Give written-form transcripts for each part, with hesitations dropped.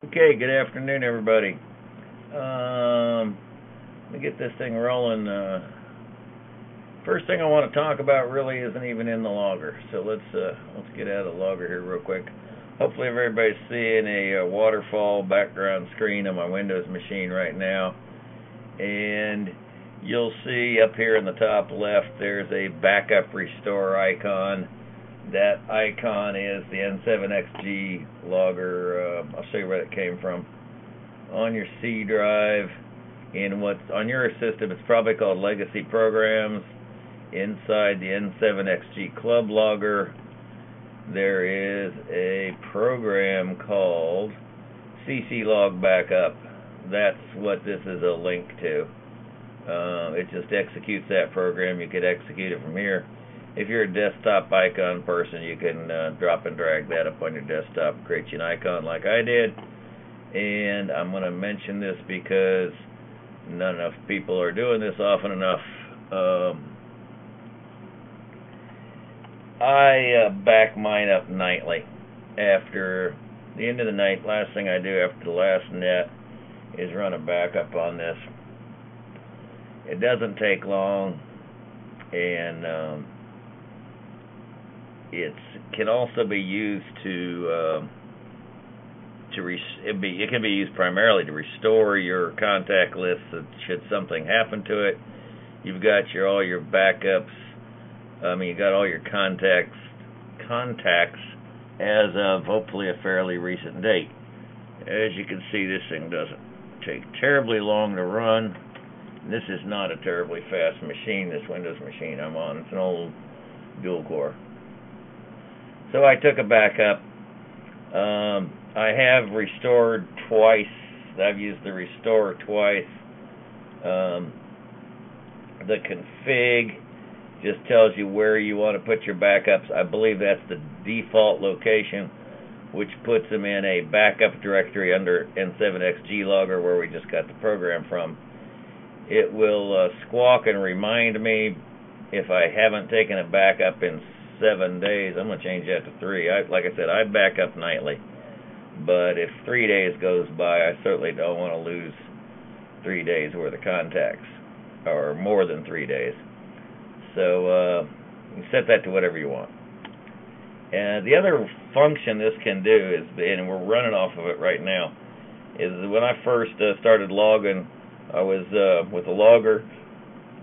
Okay, good afternoon, everybody. Let me get this thing rolling. First thing I want to talk about really isn't even in the logger, so let's get out of the logger here real quick. Hopefully, everybody's seeing a waterfall background screen on my Windows machine right now, and you'll see up here in the top left there's a backup restore icon. That icon is the N7XG logger. I'll show you where it came from. On your C drive, in what's on your system, it's probably called Legacy Programs. Inside the N7XG Club logger, there is a program called CC Log Backup. That's what this is a link to. It just executes that program. You could execute it from here. If you're a desktop icon person, you can drop and drag that up on your desktop, create you an icon like I did. And I'm going to mention this because not enough people are doing this often enough. I back mine up nightly. After the end of the night, last thing I do after the last net is run a backup on this. It doesn't take long, and it can also be used it can be used primarily to restore your contact list should something happen to it. You've got all your backups. You got all your contacts as of hopefully a fairly recent date. As you can see, this thing doesn't take terribly long to run. This is not a terribly fast machine, this Windows machine I'm on. It's an old dual core. So I took a backup. I have restored twice. I've used the restore twice. The config just tells you where you want to put your backups. I believe that's the default location, which puts them in a backup directory under N7XG logger where we just got the program from. It will squawk and remind me if I haven't taken a backup in 7 days. I'm going to change that to 3. Like I said, I back up nightly. But if 3 days goes by, I certainly don't want to lose 3 days worth of contacts, or more than 3 days. So you set that to whatever you want. And the other function this can do is, and we're running off of it right now, is when I first started logging, I was with the logger.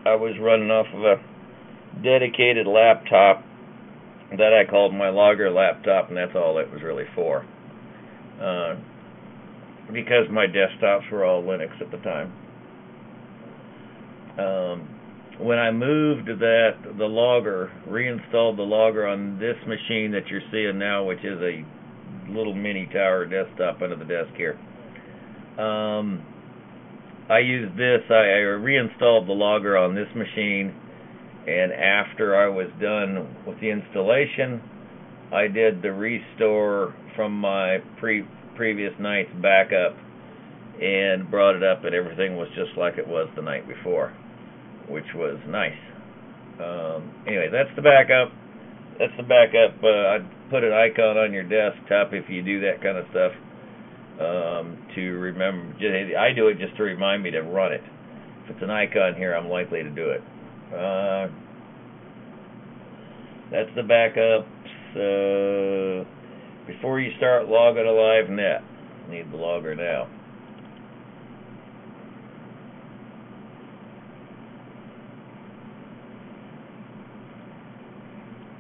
I was running off of a dedicated laptop that I called my logger laptop, and that's all it was really for. Because my desktops were all Linux at the time. When I moved the logger, reinstalled the logger on this machine that you're seeing now, which is a little mini tower desktop under the desk here. I used this. I reinstalled the logger on this machine, and after I was done with the installation, I did the restore from my previous night's backup and brought it up, and everything was just like it was the night before, which was nice. Anyway, that's the backup. I'd put an icon on your desktop if you do that kind of stuff to remember. I do it just to remind me to run it. If it's an icon here, I'm likely to do it. That's the backup. Before you start logging a live net, need the logger now.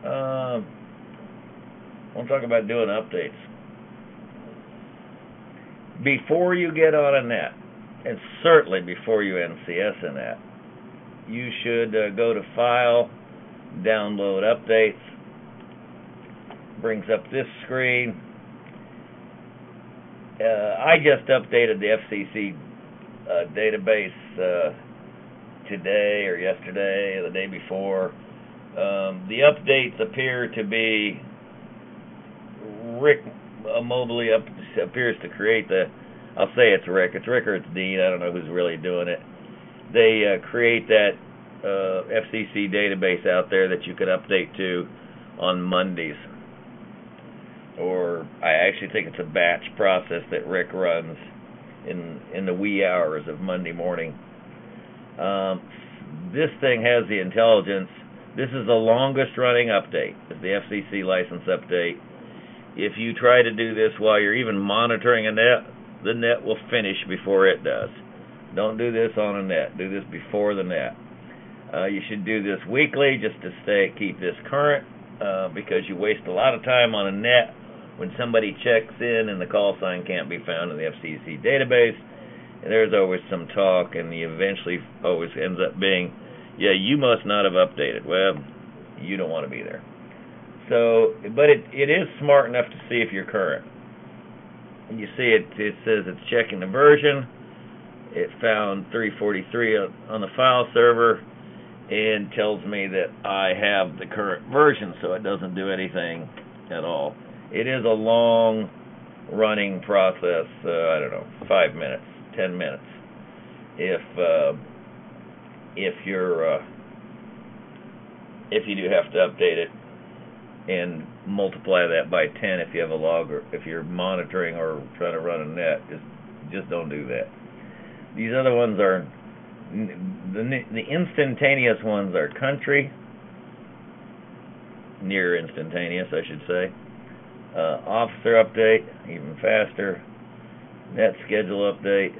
I want to talk about doing updates. Before you get on a net, and certainly before you NCS a net, you should go to File, Download Updates. Brings up this screen. I just updated the FCC database today or yesterday or the day before. The updates appear to be Rick Mobley appears to create I'll say it's Rick. It's Rick or it's Dean. I don't know who's really doing it. They create that FCC database out there that you can update to on Mondays. or I actually think it's a batch process that Rick runs in the wee hours of Monday morning. This thing has the intelligence. This is the longest running update. It's the FCC license update. If you try to do this while you're even monitoring a net, the net will finish before it does. Don't do this on a net. Do this before the net. You should do this weekly just to keep this current, because you waste a lot of time on a net when somebody checks in and the call sign can't be found in the FCC database. And there's always some talk, and he eventually always ends up being, yeah, you must not have updated. Well, you don't want to be there. So, but it is smart enough to see if you're current. And you see it says it's checking the version. It found 343 on the file server and tells me that I have the current version, so it doesn't do anything at all. It is a long running process, I don't know, 5 minutes, 10 minutes. If you do have to update it, and multiply that by 10 if you have a log, or if you're monitoring or trying to run a net, just don't do that. These other ones are the instantaneous ones are country, near instantaneous, I should say. Officer update, even faster. Net schedule update.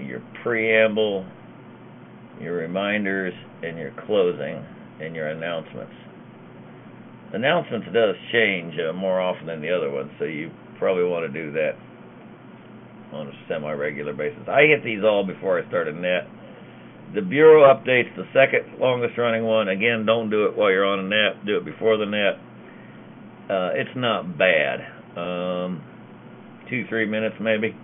Your preamble, your reminders, and your closing, and your announcements. Announcements does change more often than the other ones, so you probably want to do that on a semi-regular basis. I hit these all before I start a net. The Bureau update's the second longest running one. Again, don't do it while you're on a net. Do it before the net. It's not bad. 2-3 minutes maybe.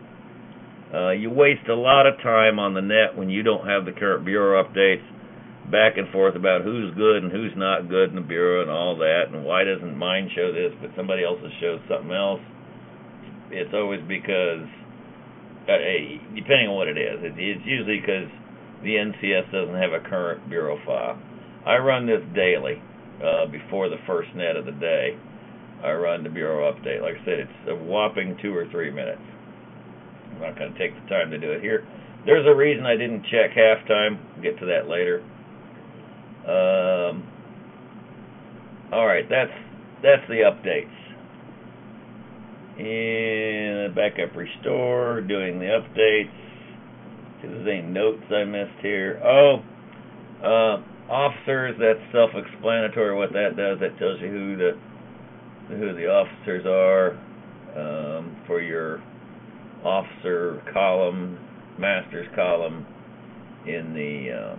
You waste a lot of time on the net when you don't have the current Bureau updates, back and forth about who's good and who's not good in the Bureau and all that, and why doesn't mine show this but somebody else's shows something else. It's always because, depending on what it is, it's usually because the NCS doesn't have a current Bureau file. I run this daily, before the first net of the day. I run the Bureau update. Like I said, it's a whopping 2 or 3 minutes. I'm not going to take the time to do it here. There's a reason I didn't check halftime. We'll get to that later. All right, that's the updates. And backup restore, doing the updates. See, there's any notes I missed here. Officers, that's self-explanatory what that does. That tells you who the officers are, for your officer column, masters column in the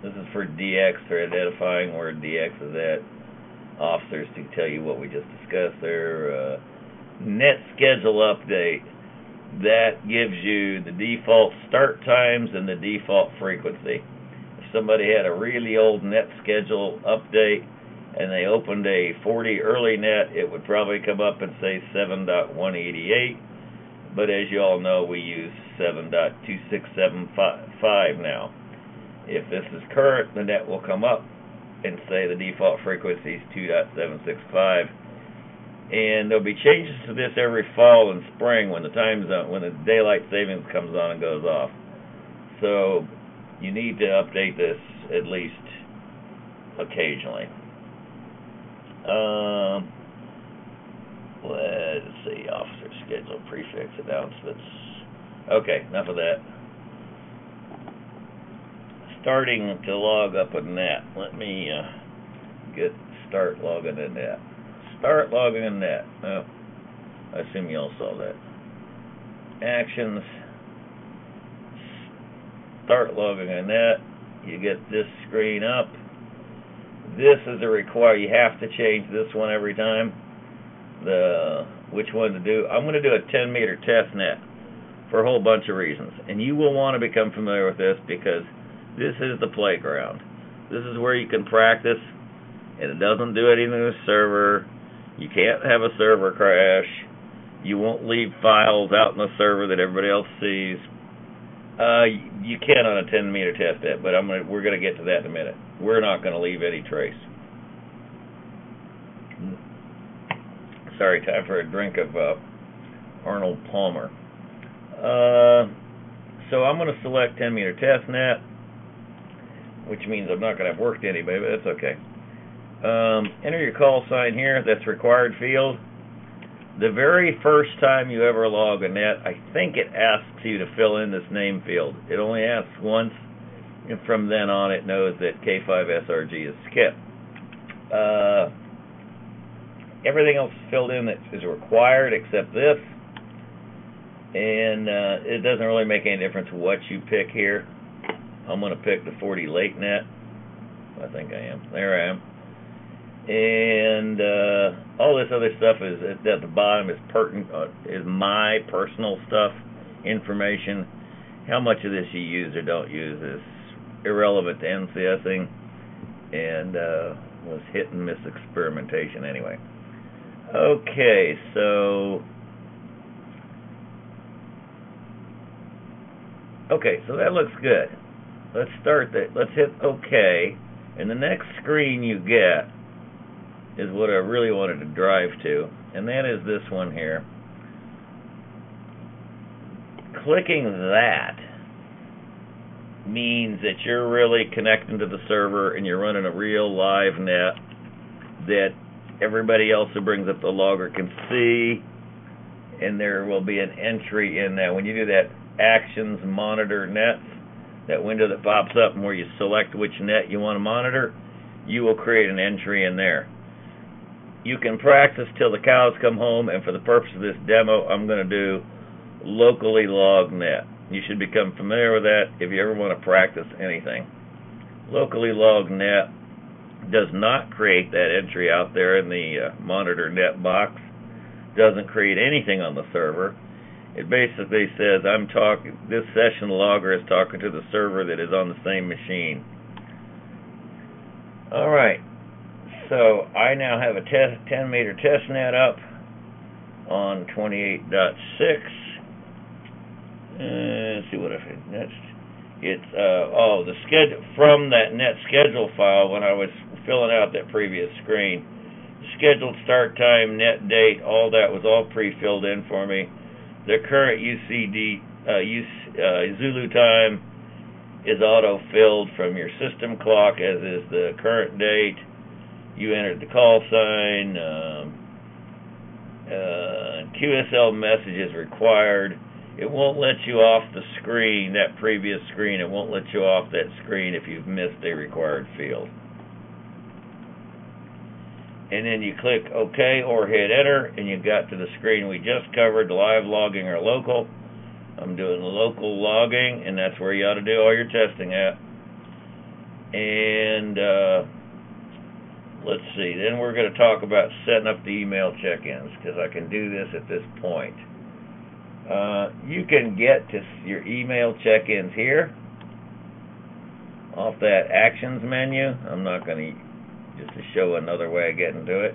this is for DX, for identifying where DX is at. Officers to tell you what we just discussed there. Net schedule update, that gives you the default start times and the default frequency. If somebody had a really old net schedule update and they opened a 40 early net, it would probably come up and say 7.188, but as you all know, we use 7.2675 now. If this is current, the net will come up and say the default frequency is 2.765, and there'll be changes to this every fall and spring when the daylight savings comes on and goes off. So you need to update this at least occasionally. Let's see, officer schedule, prefix, announcements. Okay, enough of that. Starting to log up a net. Let me start logging a net. Start logging a net. Oh, I assume you all saw that. Actions. Start logging a net. You get this screen up. This is a require. You have to change this one every time. Which one to do? I'm going to do a 10-meter test net for a whole bunch of reasons, and you will want to become familiar with this because this is the playground. This is where you can practice, and it doesn't do anything to the server. You can't have a server crash. You won't leave files out in the server that everybody else sees. You can on a 10-meter test net, but we're going to get to that in a minute. We're not going to leave any trace. Sorry, time for a drink of Arnold Palmer. So I'm going to select 10 meter test net, which means I'm not going to have worked anybody, but that's okay. Enter your call sign here. That's required field. The very first time you ever log a net, I think it asks you to fill in this name field. It only asks once, and from then on it knows that K5SRG is Skip. Everything else is filled in that is required except this, and it doesn't really make any difference what you pick here. I'm going to pick the 40 late net. I think I am. There I am. And all this other stuff is at the bottom is pertinent, is my personal stuff, information. How much of this you use or don't use is irrelevant to NCSing, and was hit and miss experimentation anyway. Okay, so that looks good. Let's start that. Let's hit OK, and the next screen you get is what I really wanted to drive to, and that is this one here. Clicking that means that you're really connecting to the server and you're running a real live net that everybody else who brings up the logger can see, and there will be an entry in that. When you do that actions monitor nets, that window that pops up and where you select which net you want to monitor, you will create an entry in there. You can practice till the cows come home, and for the purpose of this demo, I'm going to do locally log net. You should become familiar with that if you ever want to practice anything. Locally log net does not create that entry out there in the monitor net box. Doesn't create anything on the server. It basically says this session logger is talking to the server that is on the same machine. All right. So I now have a 10 meter test net up on 28.6. Let's see what I think next. It's the schedule from that net schedule file when I was filling out that previous screen. Scheduled start time, net date, all that was all pre-filled in for me. The current Zulu time is auto-filled from your system clock, as is the current date. You entered the call sign. QSL message is required. It won't let you off the screen, that previous screen. It won't let you off that screen if you've missed a required field. And then you click OK or hit enter, and you got to the screen we just covered, live logging or local. I'm doing local logging, and that's where you ought to do all your testing at. And let's see, then we're going to talk about setting up the email check-ins, because I can do this at this point. You can get to your email check-ins here off that actions menu. I'm not going to, just to show another way of getting to it.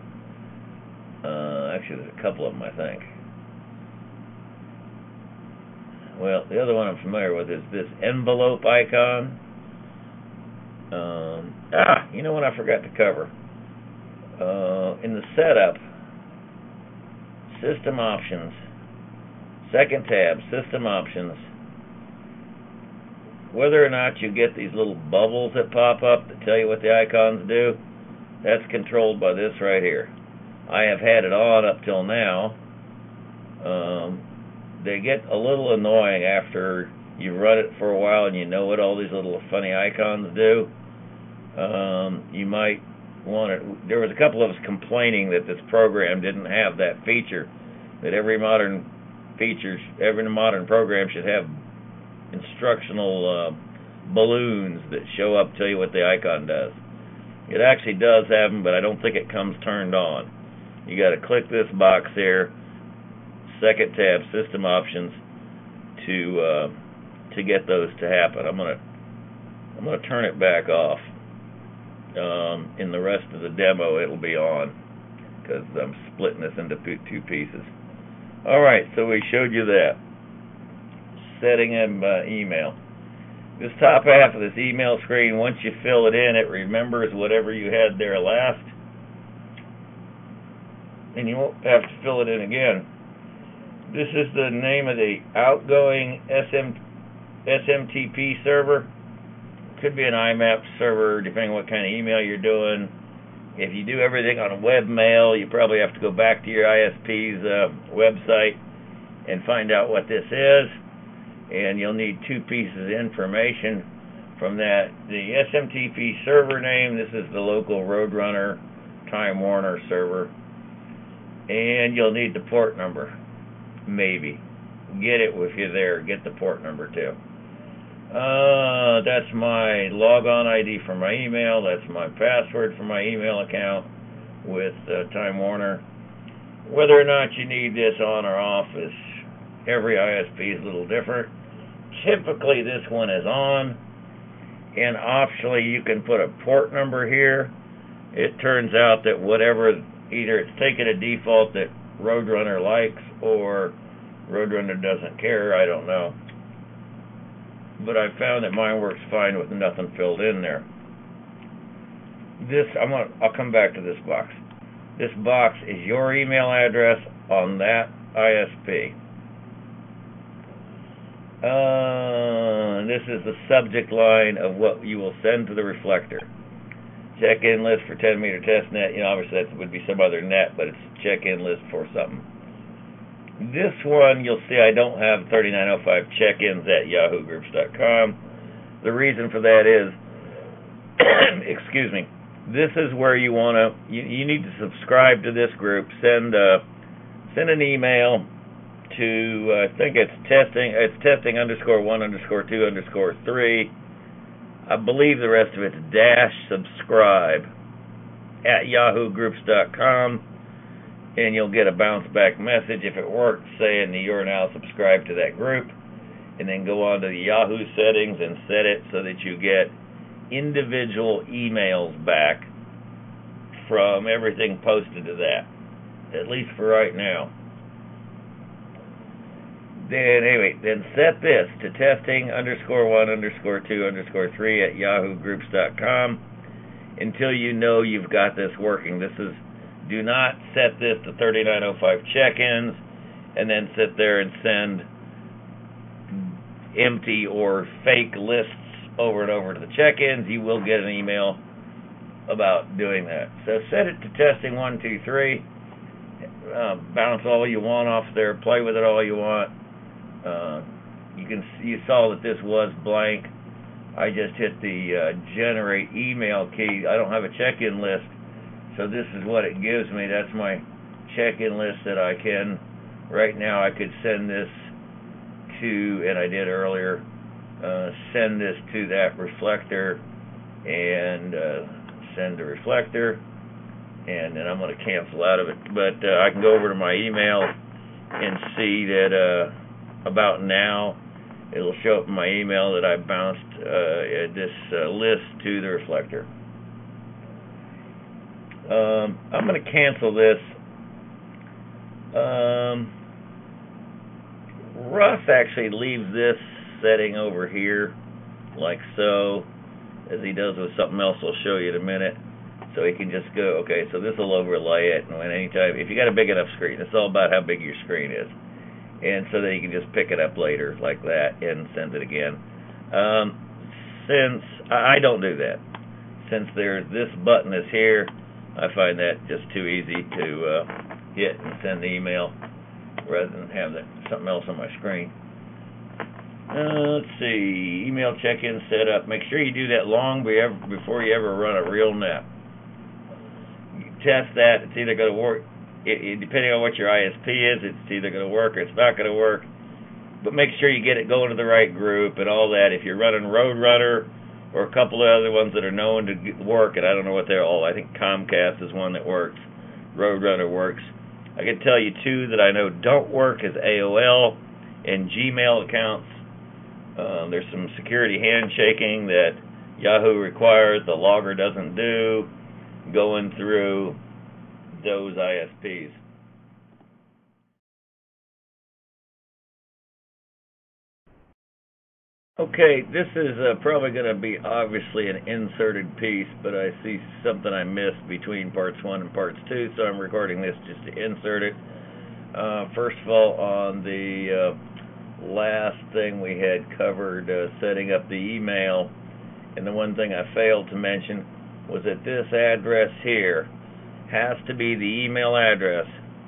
Actually, there's a couple of them, I think. Well, the other one I'm familiar with is this envelope icon. You know what I forgot to cover? In the setup, system options, second tab, system options, whether or not you get these little bubbles that pop up that tell you what the icons do, that's controlled by this right here. I have had it on up till now. They get a little annoying after you run it for a while and you know what all these little funny icons do. You might want it. There was a couple of us complaining that this program didn't have that feature, that every modern program should have instructional balloons that show up, tell you what the icon does. It actually does have them, but I don't think it comes turned on. You got to click this box here, second tab, system options, to get those to happen. I'm gonna turn it back off. In the rest of the demo, it'll be on because I'm splitting this into two pieces. All right, so we showed you that. Setting in email. This top half of this email screen, once you fill it in, it remembers whatever you had there last. and you won't have to fill it in again. This is the name of the outgoing SMTP server. Could be an IMAP server, depending on what kind of email you're doing. If you do everything on webmail, you probably have to go back to your ISP's website and find out what this is. And you'll need two pieces of information from that. The SMTP server name, this is the local Roadrunner Time Warner server. And you'll need the port number. Maybe. Get it if you're there. Get the port number too. That's my logon ID for my email. That's my password for my email account with Time Warner. Whether or not you need this on or off is every ISP is a little different. Typically this one is on, and optionally you can put a port number here. It turns out that whatever, either it's taken a default that Roadrunner likes or Roadrunner doesn't care, I don't know. But I found that mine works fine with nothing filled in there. I'll come back to this box. This box is your email address on that ISP. This is the subject line of what you will send to the reflector. Check-in list for 10-meter test net. Obviously that would be some other net, but it's a check-in list for something. This one, you'll see I don't have 3905 check-ins at yahoogroups.com. The reason for that is, excuse me, this is where you want to, you need to subscribe to this group. Send an email to, I think it's testing _1_2_3. I believe the rest of it's --subscribe at yahoogroups.com. And you'll get a bounce back message if it works, saying that you're now subscribed to that group. And then go on to the Yahoo settings and set it so that you get individual emails back from everything posted to that, at least for right now. Then set this to testing _1_2_3 at yahoogroups.com until you know you've got this working. Do not set this to 3905 check-ins and then sit there and send empty or fake lists over and over to the check-ins. You will get an email about doing that. So set it to testing 1, 2, 3. Bounce all you want off there. Play with it all you want. You saw that this was blank. I just hit the generate email key. I don't have a check-in list. So this is what it gives me. That's my check-in list that I can. Right now I could send this to, and I did earlier, send this to that reflector and send the reflector. And then I'm going to cancel out of it. But I can go over to my email and see that about now it'll show up in my email that I bounced this list to the reflector. I'm going to cancel this. Russ actually leaves this setting over here like so, as he does with something else I'll show you in a minute. So he can just go, okay, so this will overlay it, and anytime, if you got a big enough screen, it's all about how big your screen is. And so that you can just pick it up later like that and send it again. Since I don't do that, since this button is here, I find that just too easy to hit and send the email rather than have something else on my screen. Let's see, email check-in setup. Make sure you do that long before you ever run a real net. You test that. It's either going to work. Depending on what your ISP is, it's either going to work or it's not going to work. But make sure you get it going to the right group and all that. If you're running Roadrunner or a couple of other ones that are known to work, and I don't know what they're all. I think Comcast is one that works. Roadrunner works. I can tell you two that I know don't work is AOL and Gmail accounts. There's some security handshaking that Yahoo requires, the logger doesn't do, going through those ISPs. Okay, this is probably going to be obviously an inserted piece, but I see something I missed between parts 1 and parts 2, so I'm recording this just to insert it. First of all, on the last thing we had covered, setting up the email, and the one thing I failed to mention was that this address here has to be the email address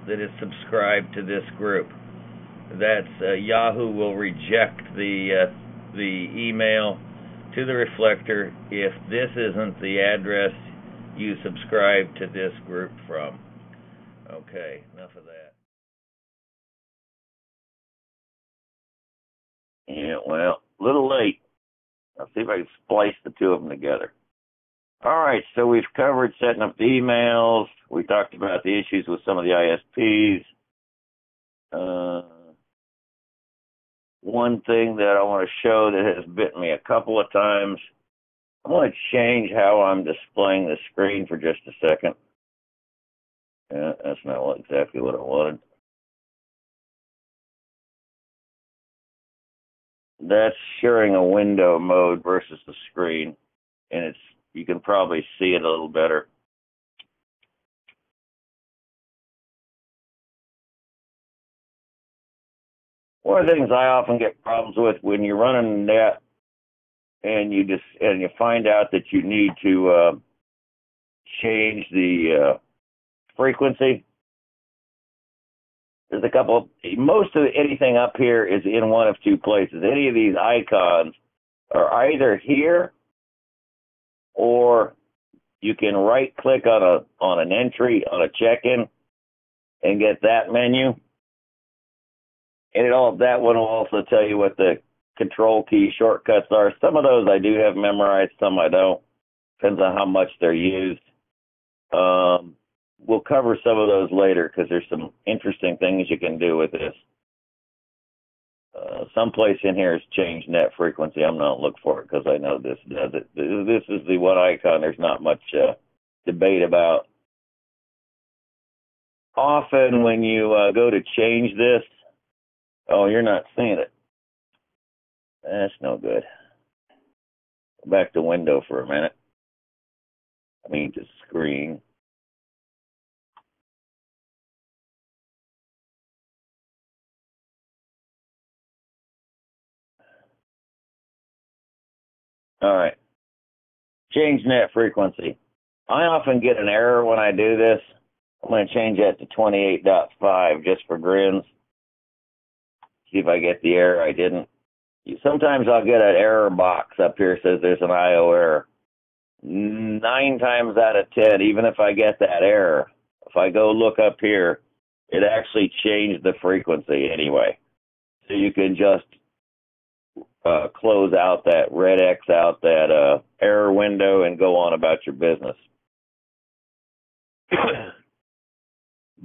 that is subscribed to this group. That's Yahoo will reject the email to the reflector if this isn't the address you subscribe to this group from. Okay, enough of that. Yeah, well, a little late. I'll see if I can splice the two of them together. All right, so we've covered setting up the emails. We talked about the issues with some of the ISPs. One thing that I want to show that has bitten me a couple of times, I want to change how I'm displaying the screen for just a second. That's not exactly what I wanted. That's sharing a window mode versus the screen, and you can probably see it a little better. One of the things I often get problems with when you're running net and you find out that you need to change the frequency. There's a couple. Most of anything up here is in one of two places. Any of these icons are either here, or you can right-click on an entry on a check-in and get that menu. And that one will also tell you what the control key shortcuts are. Some of those I do have memorized, some I don't. Depends on how much they're used. We'll cover some of those later because there's some interesting things you can do with this. Someplace in here is change net frequency. I'm not looking for it because I know this does it. This is the one icon there's not much debate about. Often when you go to change this, oh, you're not seeing it. That's no good. Go back to window for a minute. I mean to screen. All right. Change net frequency. I often get an error when I do this. I'm going to change that to 28.5 just for grins. See if I get the error. I didn't. Sometimes I'll get an error box up here that says there's an IO error. 9 times out of 10, even if I get that error, if I go look up here, it actually changed the frequency anyway. So you can just close out that red X out that error window and go on about your business.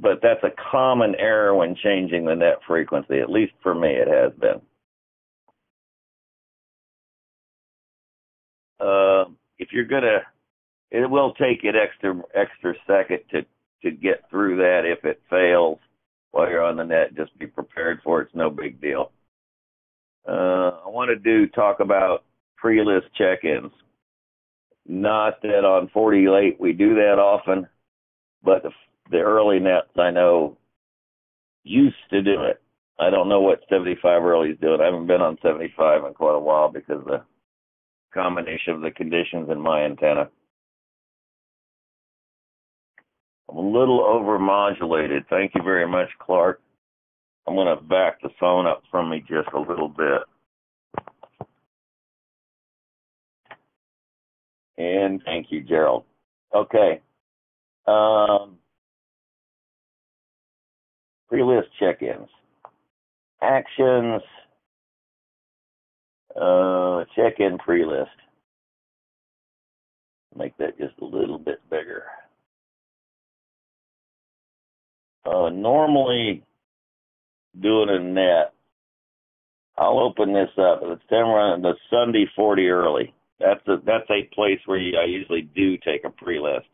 But that's a common error when changing the net frequency. At least for me, it has been. If you're gonna, it will take it extra second to get through that. If it fails while you're on the net, just be prepared for it. It's no big deal. I want to talk about pre-list check-ins. Not that on 40 late we do that often, but the early nets I know used to do it. I don't know what 75 early is doing. I haven't been on 75 in quite a while because of the combination of the conditions in my antenna. I'm a little over-modulated. Thank you very much, Clark. I'm going to back the phone up from me just a little bit. And thank you, Gerald. Okay. Pre-list check-ins. Actions. Check-in pre-list. Make that just a little bit bigger. Normally, doing a net, I'll open this up. Let's run the Sunday 40 early. That's a place where I usually do take a pre-list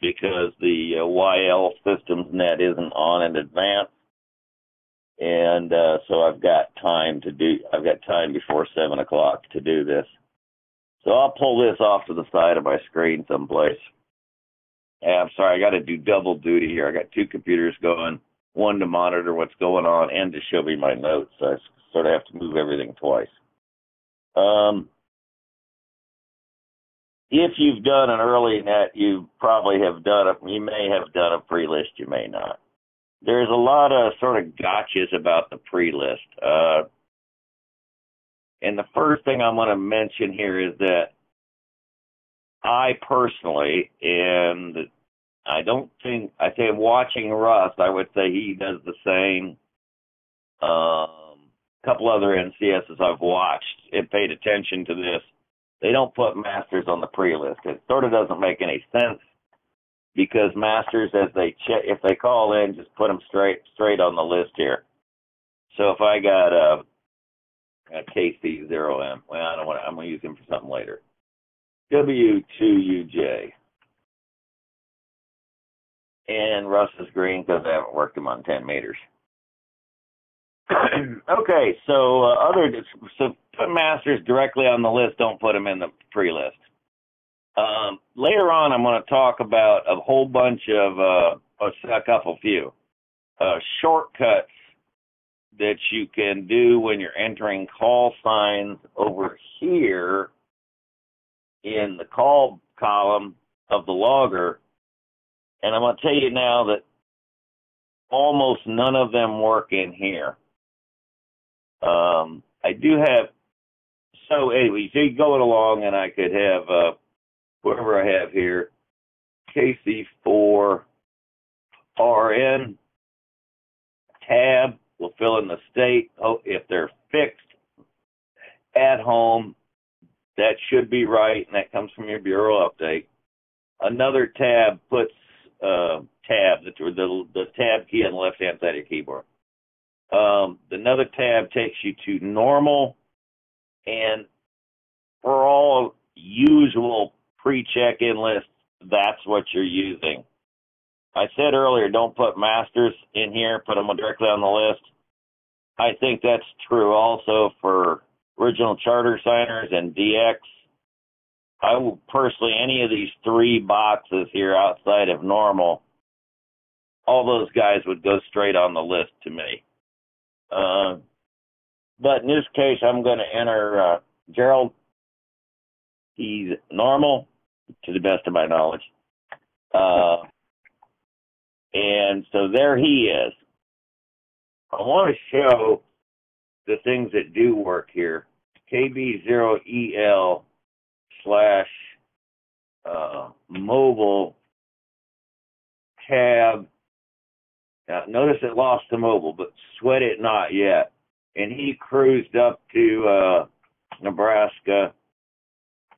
because the YL systems net isn't on in advance. And so I've got time before 7 o'clock to do this. So I'll pull this off to the side of my screen someplace. I'm sorry, I got to do double duty here. I got two computers going, one to monitor what's going on and to show me my notes. So I sort of have to move everything twice. If you've done an early net, you probably have done it. You may have done a pre-list, you may not. There's a lot of sort of gotchas about the pre-list. And the first thing I'm going to mention here is that I personally, and I say watching Russ, I would say he does the same. Couple other NCSs I've watched and paid attention to this. They don't put masters on the pre-list. It sort of doesn't make any sense because masters, if they call in, just put them straight on the list here. So if I got a KC0M, well, I don't want. I'm going to use him for something later. W2UJ. And Russ is green because I haven't worked him on 10 meters. Okay, so put masters directly on the list. Don't put them in the pre-list. Later on, I'm going to talk about a whole bunch of a few shortcuts that you can do when you're entering call signs over here in the call column of the logger. And I'm going to tell you now that almost none of them work in here. I do have, so anyway, so you going along and I could have, whatever I have here, KC4 RN tab will fill in the state. Oh, if they're fixed at home, that should be right, and that comes from your bureau update. Another tab puts the tab key on the left-hand side of your keyboard. Another tab takes you to normal, and for all usual pre-check-in lists, that's what you're using. I said earlier, don't put masters in here, put them directly on the list. I think that's true also for original charter signers and DX. I will personally, any of these three boxes here outside of normal, all those guys would go straight on the list to me. But in this case, I'm going to enter Gerald. He's normal, to the best of my knowledge. And so there he is. I want to show the things that do work here. KB0EL / mobile tab. Now, notice it lost the mobile, but sweat it not yet. And he cruised up to Nebraska,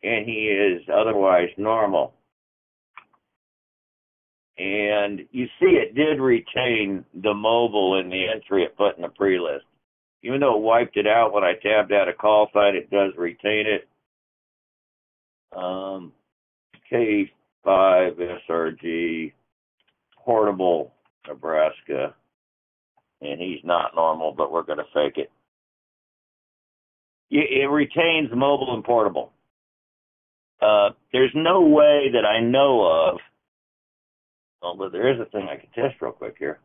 and he is otherwise normal. And you see it did retain the mobile in the entry it put in the pre-list. Even though it wiped it out when I tabbed out a call sign, it does retain it. K5 SRG, portable, Nebraska. And he's not normal, but we're going to fake it. It retains mobile and portable. There's no way that I know of. Oh, but there is a thing I can test real quick here.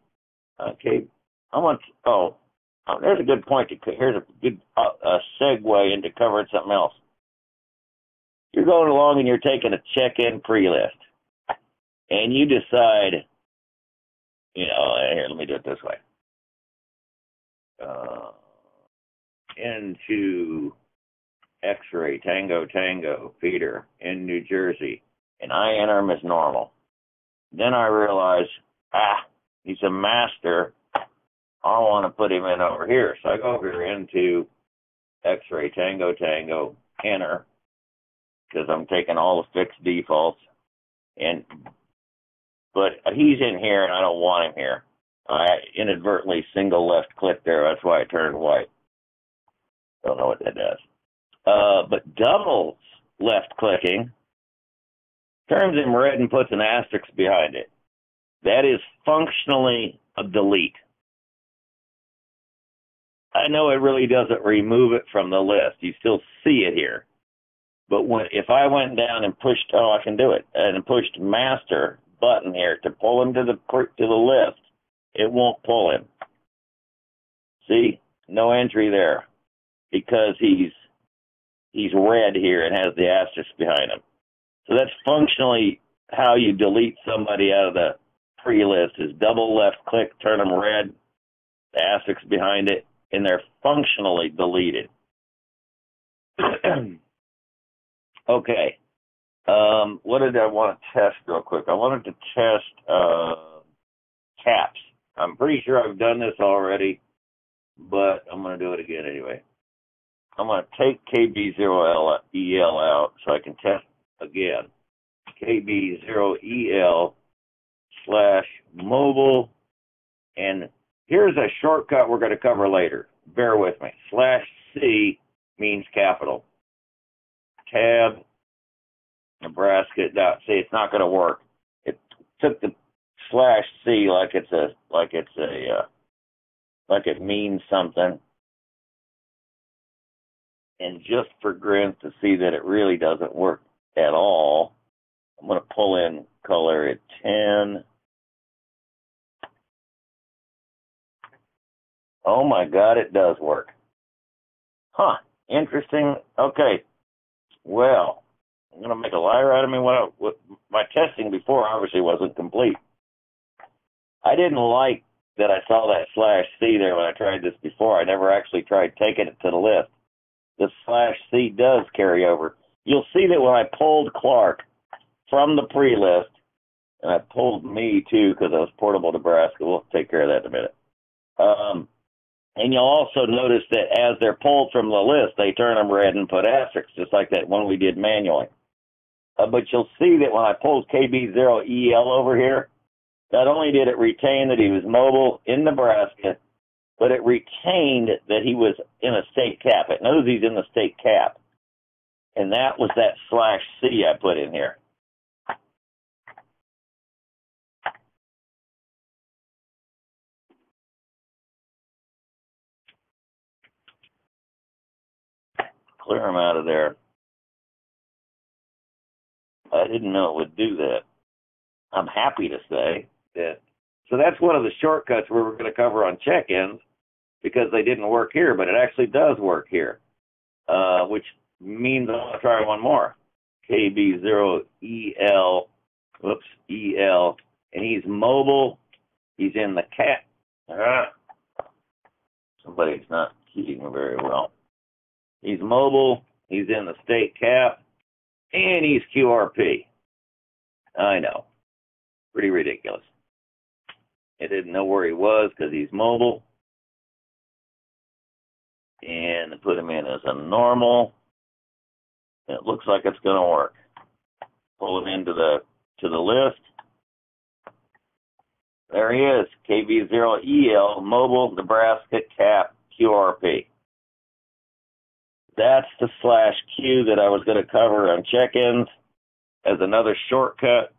Okay, there's a good point. Here's a good segue into covering something else. You're going along and you're taking a check-in pre-list, and you decide, here, let me do it this way. Into X-ray Tango Peter in New Jersey, and I enter him as normal. Then I realize, he's a master. I want to put him in over here. So I go over here into X-ray Tango, enter, because I'm taking all the fixed defaults. But he's in here, and I don't want him here. I inadvertently single left click there. That's why I turned white. Don't know what that does. But double left clicking turns him red and puts an asterisk behind it. That is functionally a delete. I know it really doesn't remove it from the list. You still see it here. But if I went down and pushed, I can do it, and pushed master button here to pull him to the list, it won't pull him. See, no entry there because he's red here and has the asterisk behind him. So that's functionally how you delete somebody out of the pre-list is double left click, turn them red, the asterisk behind it, and they're functionally deleted. Okay. What did I want to test real quick? I wanted to test caps. I'm pretty sure I've done this already, but I'm going to do it again anyway. I'm going to take KB0EL out so I can test again. KB0EL / mobile. And here's a shortcut we're going to cover later. Bear with me. /C means capital. Tab, Nebraska. See, it's not going to work. It took the /C like it means something. And just for grins to see that it really doesn't work at all, I'm going to pull in color at 10. Oh my God, it does work. Huh, interesting. Okay, well, I'm going to make a liar out of me. My testing before obviously wasn't complete. I didn't like that I saw that /C there when I tried this before. I never actually tried taking it to the list. The /C does carry over. You'll see that when I pulled Clark from the pre-list, and I pulled me too because I was portable Nebraska. We'll take care of that in a minute. And you'll also notice that as they're pulled from the list, they turn them red and put asterisks, just like that one we did manually. But you'll see that when I pulled KB0EL over here, not only did it retain that he was mobile in Nebraska, but it retained that he was in a state cap. It knows he's in the state cap. And that was that /C I put in here. Clear him out of there. I didn't know it would do that. I'm happy to say that. So that's one of the shortcuts we were going to cover on check-ins because they didn't work here, but it actually does work here, which means I'll try one more. KB0EL, EL, and he's mobile. He's in the cap. Somebody's not keying very well. He's mobile. He's in the state cap, and he's QRP. I know. Pretty ridiculous. I didn't know where he was because he's mobile. And put him in as a normal. It looks like it's going to work. Pull him into the list. There he is. KB0EL, mobile, Nebraska, cap, QRP. That's the /Q that I was going to cover on check-ins as another shortcut.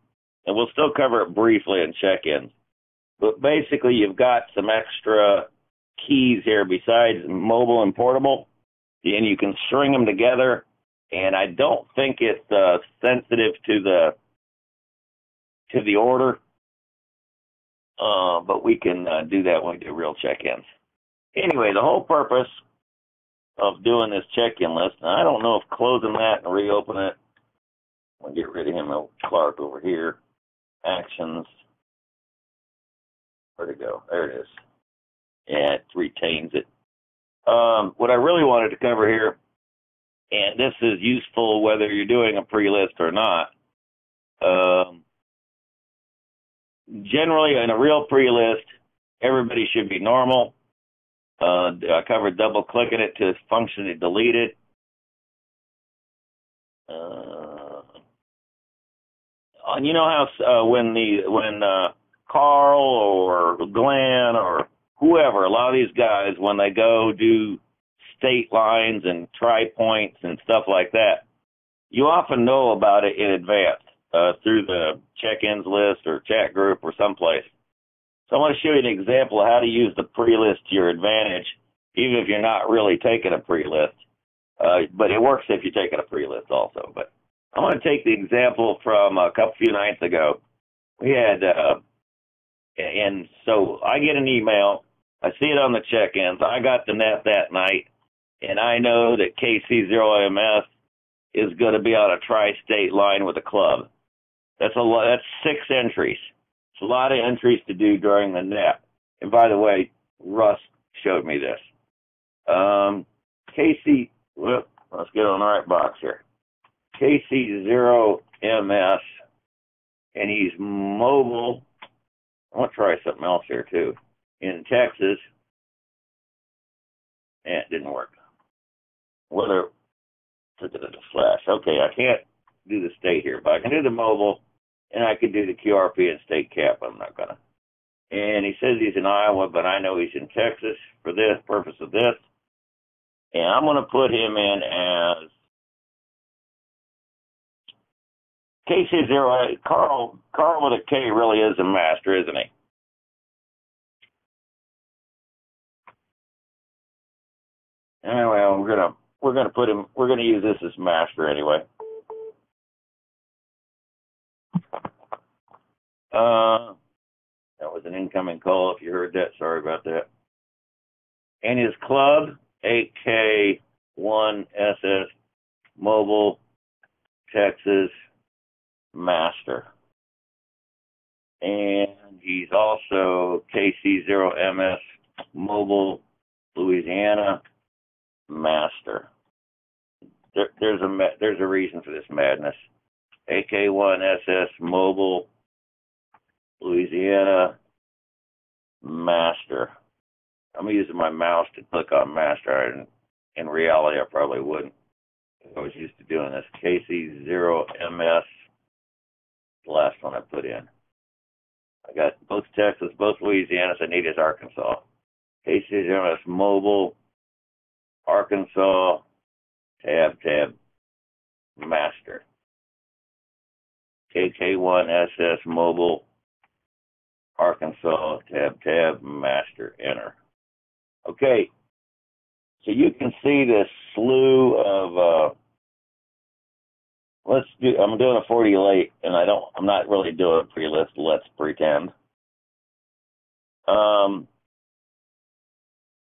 And we'll still cover it briefly in check-ins. But basically, you've got some extra keys here besides mobile and portable. And you can string them together. And I don't think it's sensitive to the order. But we can do that when we do real check-ins. Anyway, the whole purpose of doing this check-in list, and I don't know if closing that and reopen it, I'll get rid of him, Clark over here. Actions. Where'd it go? There it is. Yeah, it retains it. What I really wanted to cover here, and this is useful whether you're doing a pre-list or not. Generally, in a real pre-list, everybody should be normal. I covered double-clicking it to functionally delete it. And you know how when Carl or Glenn or whoever, a lot of these guys, when they go do state lines and tri-points and stuff like that, you often know about it in advance through the check-ins list or chat group or someplace. So I want to show you an example of how to use the pre-list to your advantage even if you're not really taking a pre-list. But it works if you're taking a pre-list also. But I want to take the example from a few nights ago. We had, and so I get an email. I see it on the check-ins. I got the net that night, and I know that KC0MS is going to be on a tri-state line with a club. That's a lot. That's 6 entries. It's a lot of entries to do during the net. And by the way, Russ showed me this. KC, well, let's get on the right box here. KC0MS, and he's mobile. I want to try something else here too. In Texas, and it didn't work. Whether took it as a flash. Okay, I can't do the state here, but I can do the mobile, and I can do the QRP and state cap. I'm not gonna. And he says he's in Iowa, but I know he's in Texas for this purpose of this. And I'm going to put him in as KC0. Carl with a K really is a master, isn't he? Anyway, we're gonna put him. We're gonna use this as master anyway. That was an incoming call. If you heard that, sorry about that. And his club, AK1SS Mobile, Texas, Master. And he's also KC0MS Mobile, Louisiana, Master. There's a reason for this madness. AK1SS Mobile, Louisiana, Master. I'm using my mouse to click on Master, and in reality, I probably wouldn't. I was used to doing this. KC0MS, the last one I put in. I got both Texas, both Louisianas. I need is Arkansas. KC0MS Mobile, Arkansas, tab, Master. KK1SS Mobile, Arkansas, tab, Master, enter. Okay, so you can see this slew of, I'm doing a 40 late, and I'm not really doing a pre-list, let's pretend.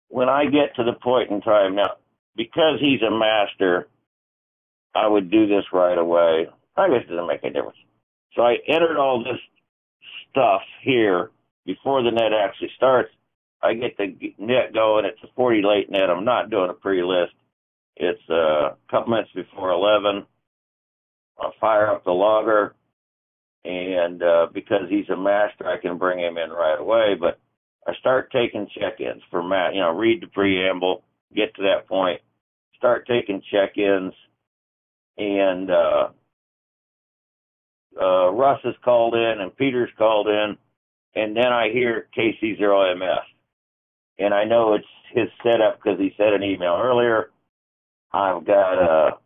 When I get to the point in time, now, because he's a master, I would do this right away. I guess it doesn't make any difference. So I entered all this stuff here before the net actually starts. I get the net going. It's a 40 late net. I'm not doing a pre-list. It's a couple minutes before 11. I'll fire up the logger, and because he's a master, I can bring him in right away. But I start taking check-ins for Matt. Read the preamble, get to that point, start taking check-ins, and Russ is called in and Peter's called in, and then I hear KC0MS. And I know it's his setup because he sent an email earlier. I've got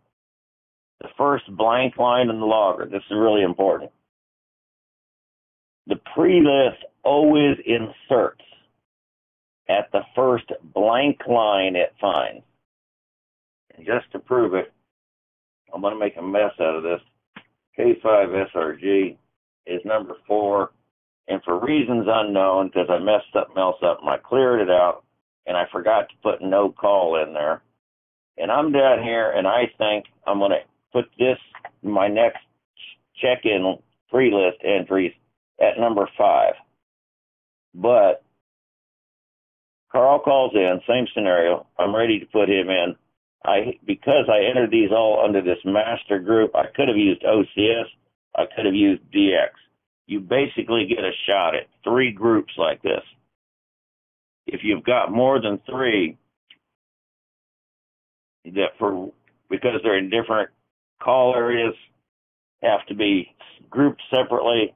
the first blank line in the logger. This is really important. The pre-list always inserts at the first blank line it finds. And just to prove it, I'm going to make a mess out of this. K5SRG is number 4. And for reasons unknown, because I messed something else up and I cleared it out, and I forgot to put no call in there. And I'm down here, and I think I'm going to put this, my next check-in pre-list entries at number 5. But Carl calls in, same scenario. I'm ready to put him in. Because I entered these all under this master group, I could have used OCS. I could have used DX. You basically get a shot at 3 groups like this. If you've got more than 3, because they're in different call areas, have to be grouped separately.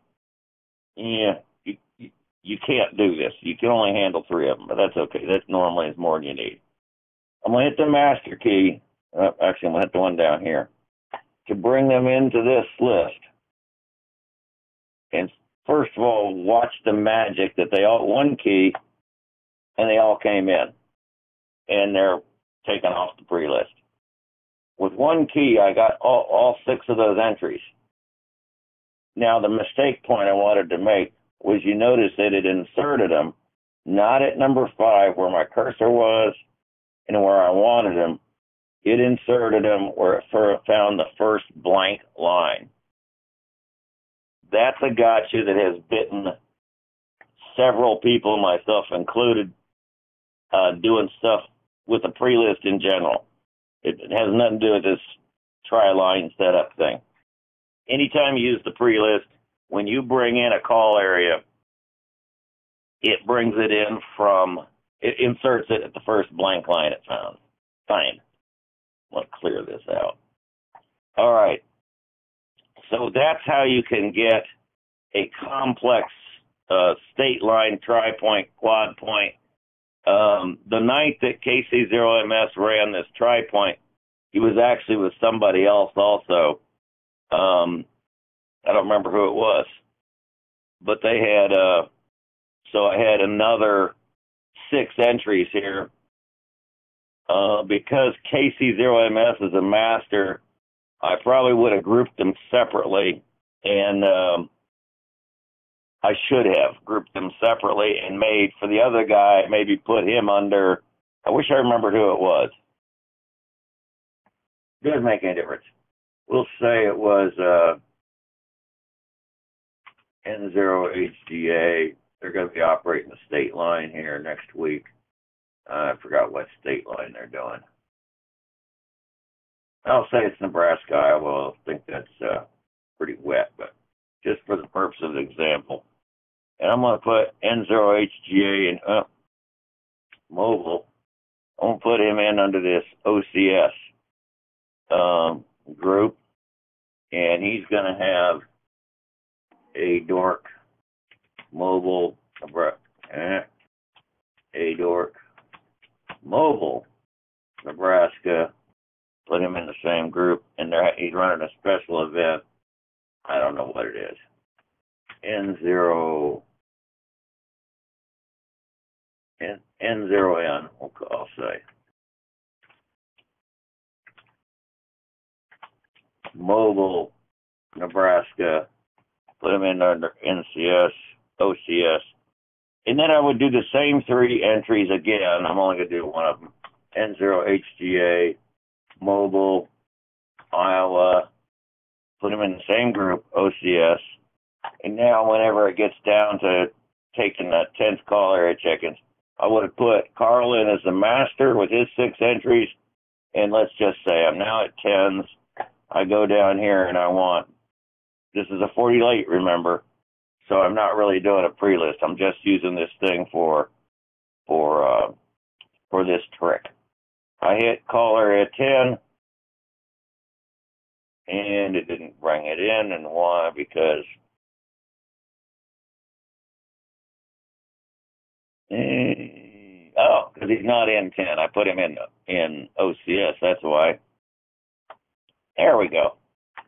Yeah, you can't do this. You can only handle 3 of them, but that's okay. That normally is more than you need. I'm going to hit the master key. Actually, I'm going to hit the one down here to bring them into this list. And first of all, watch the magic that they all, one key, and they all came in. and they're taken off the pre-list. With one key, I got all 6 of those entries. Now, the mistake point I wanted to make was you notice that it inserted them not at number 5 where my cursor was and where I wanted them. It inserted them where it found the first blank line. That's a gotcha that has bitten several people, myself included, doing stuff with the pre-list in general. It has nothing to do with this tri-line setup thing. Anytime you use the pre-list, when you bring in a call area, it brings it in it inserts it at the first blank line it found. Fine. Let's clear this out. All right. So that's how you can get a complex state line, tri-point, quad point. The night that KC0MS ran this tri-point, he was actually with somebody else also. I don't remember who it was, but they had, so I had another 6 entries here. Because KC0MS is a master, I probably would have grouped them separately, and I should have grouped them separately and made, for the other guy, maybe put him under, I wish I remembered who it was. Doesn't make any difference. We'll say it was N0HGA. They're going to be operating the state line here next week. I forgot what state line they're doing. I'll say it's Nebraska. I will think that's pretty wet, but just for the purpose of the example. And I'm going to put N0HGA in mobile. I'm going to put him in under this OCS group, and he's going to have a dork mobile, a dork mobile Nebraska. Put him in the same group, and he's running a special event. I don't know what it is. N0N, I'll say. Mobile Nebraska. Put him in under NCS, OCS. And then I would do the same 3 entries again. I'm only going to do one of them. N0HGA, Mobile, Iowa. Put them in the same group, OCS. And now whenever it gets down to taking the 10th call area check-ins, I would have put Carl in as the master with his 6 entries. And let's just say I'm now at 10s. I go down here and I want, this is a 40 late, remember. So I'm not really doing a pre-list. I'm just using this thing for this trick. I hit call area 10, and it didn't bring it in. And why? Because because he's not in 10. I put him in OCS. That's why. There we go.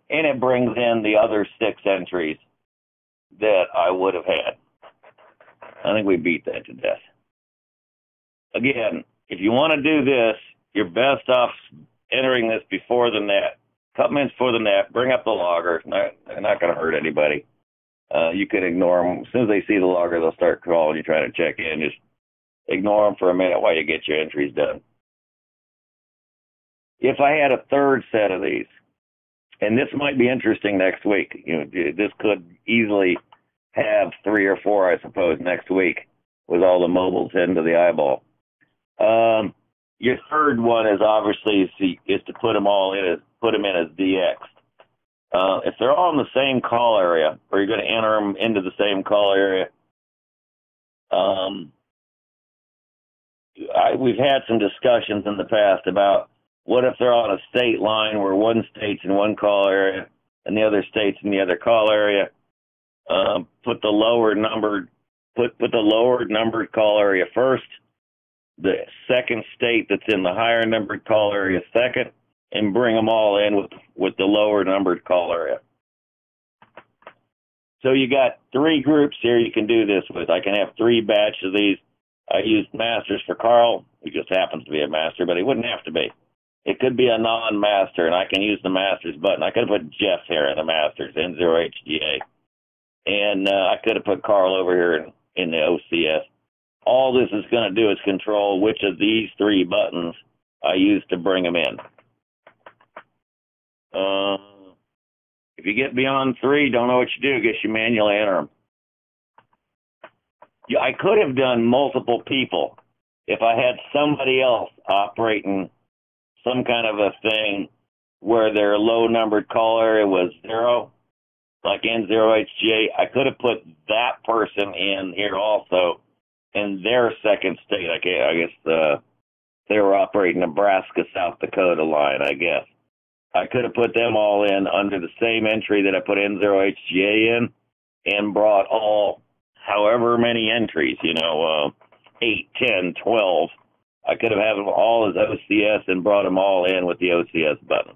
And it brings in the other 6 entries that I would have had. I think we beat that to death. Again, if you want to do this, you're best off entering this before the net. Couple minutes before the net, bring up the logger. They're not going to hurt anybody. You can ignore them. As soon as they see the logger, they'll start calling you trying to check in. Just ignore them for a minute while you get your entries done. If I had a 3rd set of these, and this might be interesting next week. This could easily have 3 or 4, I suppose, next week with all the mobiles into the eyeball. Your 3rd one is obviously is to put them all in put them in as DX. If they're all in the same call area, or you're going to enter them into the same call area, we've had some discussions in the past about what if they're on a state line where one state's in one call area and the other state's in the other call area. Put the lower numbered call area first, the second state that's in the higher numbered call area second, and bring them all in with the lower numbered call area. So you got 3 groups here you can do this with. I can have 3 batches of these. I used masters for Carl. who just happens to be a master, but he wouldn't have to be. It could be a non-master, and I can use the master's button. I could have put Jeff here in the master's, N0HGA. And I could have put Carl over here in the OCS. All this is going to do is control which of these three buttons I use to bring them in. If you get beyond 3, don't know what you do. Guess you manually enter them. Yeah, I could have done multiple people if I had somebody else operating some kind of a thing where their low-numbered call area was 0, like N0HGA. I could have put that person in here also in their second state. I guess they were operating Nebraska, South Dakota line, I guess. I could have put them all in under the same entry that I put N0HGA in and brought all however many entries, 8, 10, 12. I could have had them all as OCS and brought them all in with the OCS button.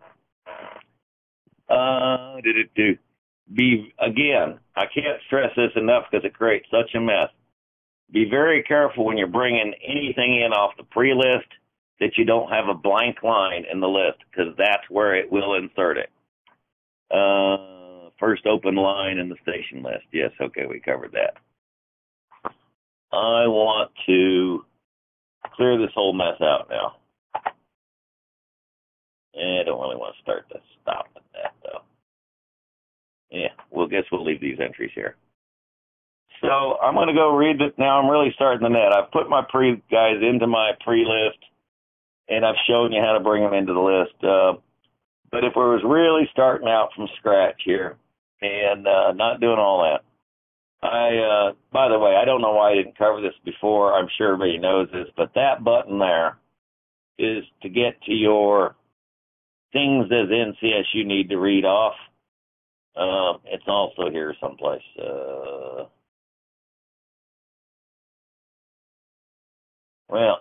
Again, I can't stress this enough because it creates such a mess. Be very careful when you're bringing anything in off the pre-list that you don't have a blank line in the list, because that's where it will insert it. First open line in the station list. Yes, okay, we covered that. I want to clear this whole mess out now. I don't really want to start to stop at that, though. Yeah, guess we'll leave these entries here. So I'm going to go read it now. I'm really starting the net. I've put my guys into my pre-list, and I've shown you how to bring them into the list. But if we was really starting out from scratch here and not doing all that, by the way, I don't know why I didn't cover this before. I'm sure everybody knows this, but that button there is to get to your things as NCS you need to read off. It's also here someplace. Well,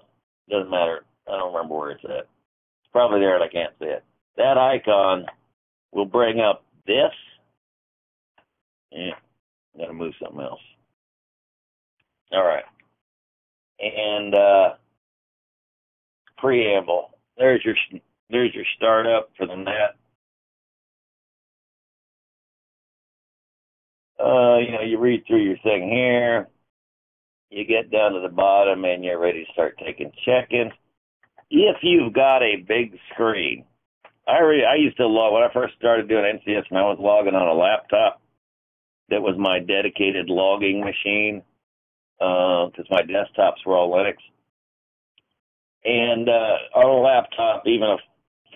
doesn't matter. I don't remember where it's at. It's probably there and I can't see it. That icon will bring up this. Yeah, got to move something else. All right. And preamble. There's your startup for the net. You read through your thing here. You get down to the bottom and you're ready to start taking check-ins. If you've got a big screen, I used to log, when I first started doing NCS, and I was logging on a laptop that was my dedicated logging machine, because my desktops were all Linux. And on a laptop, even a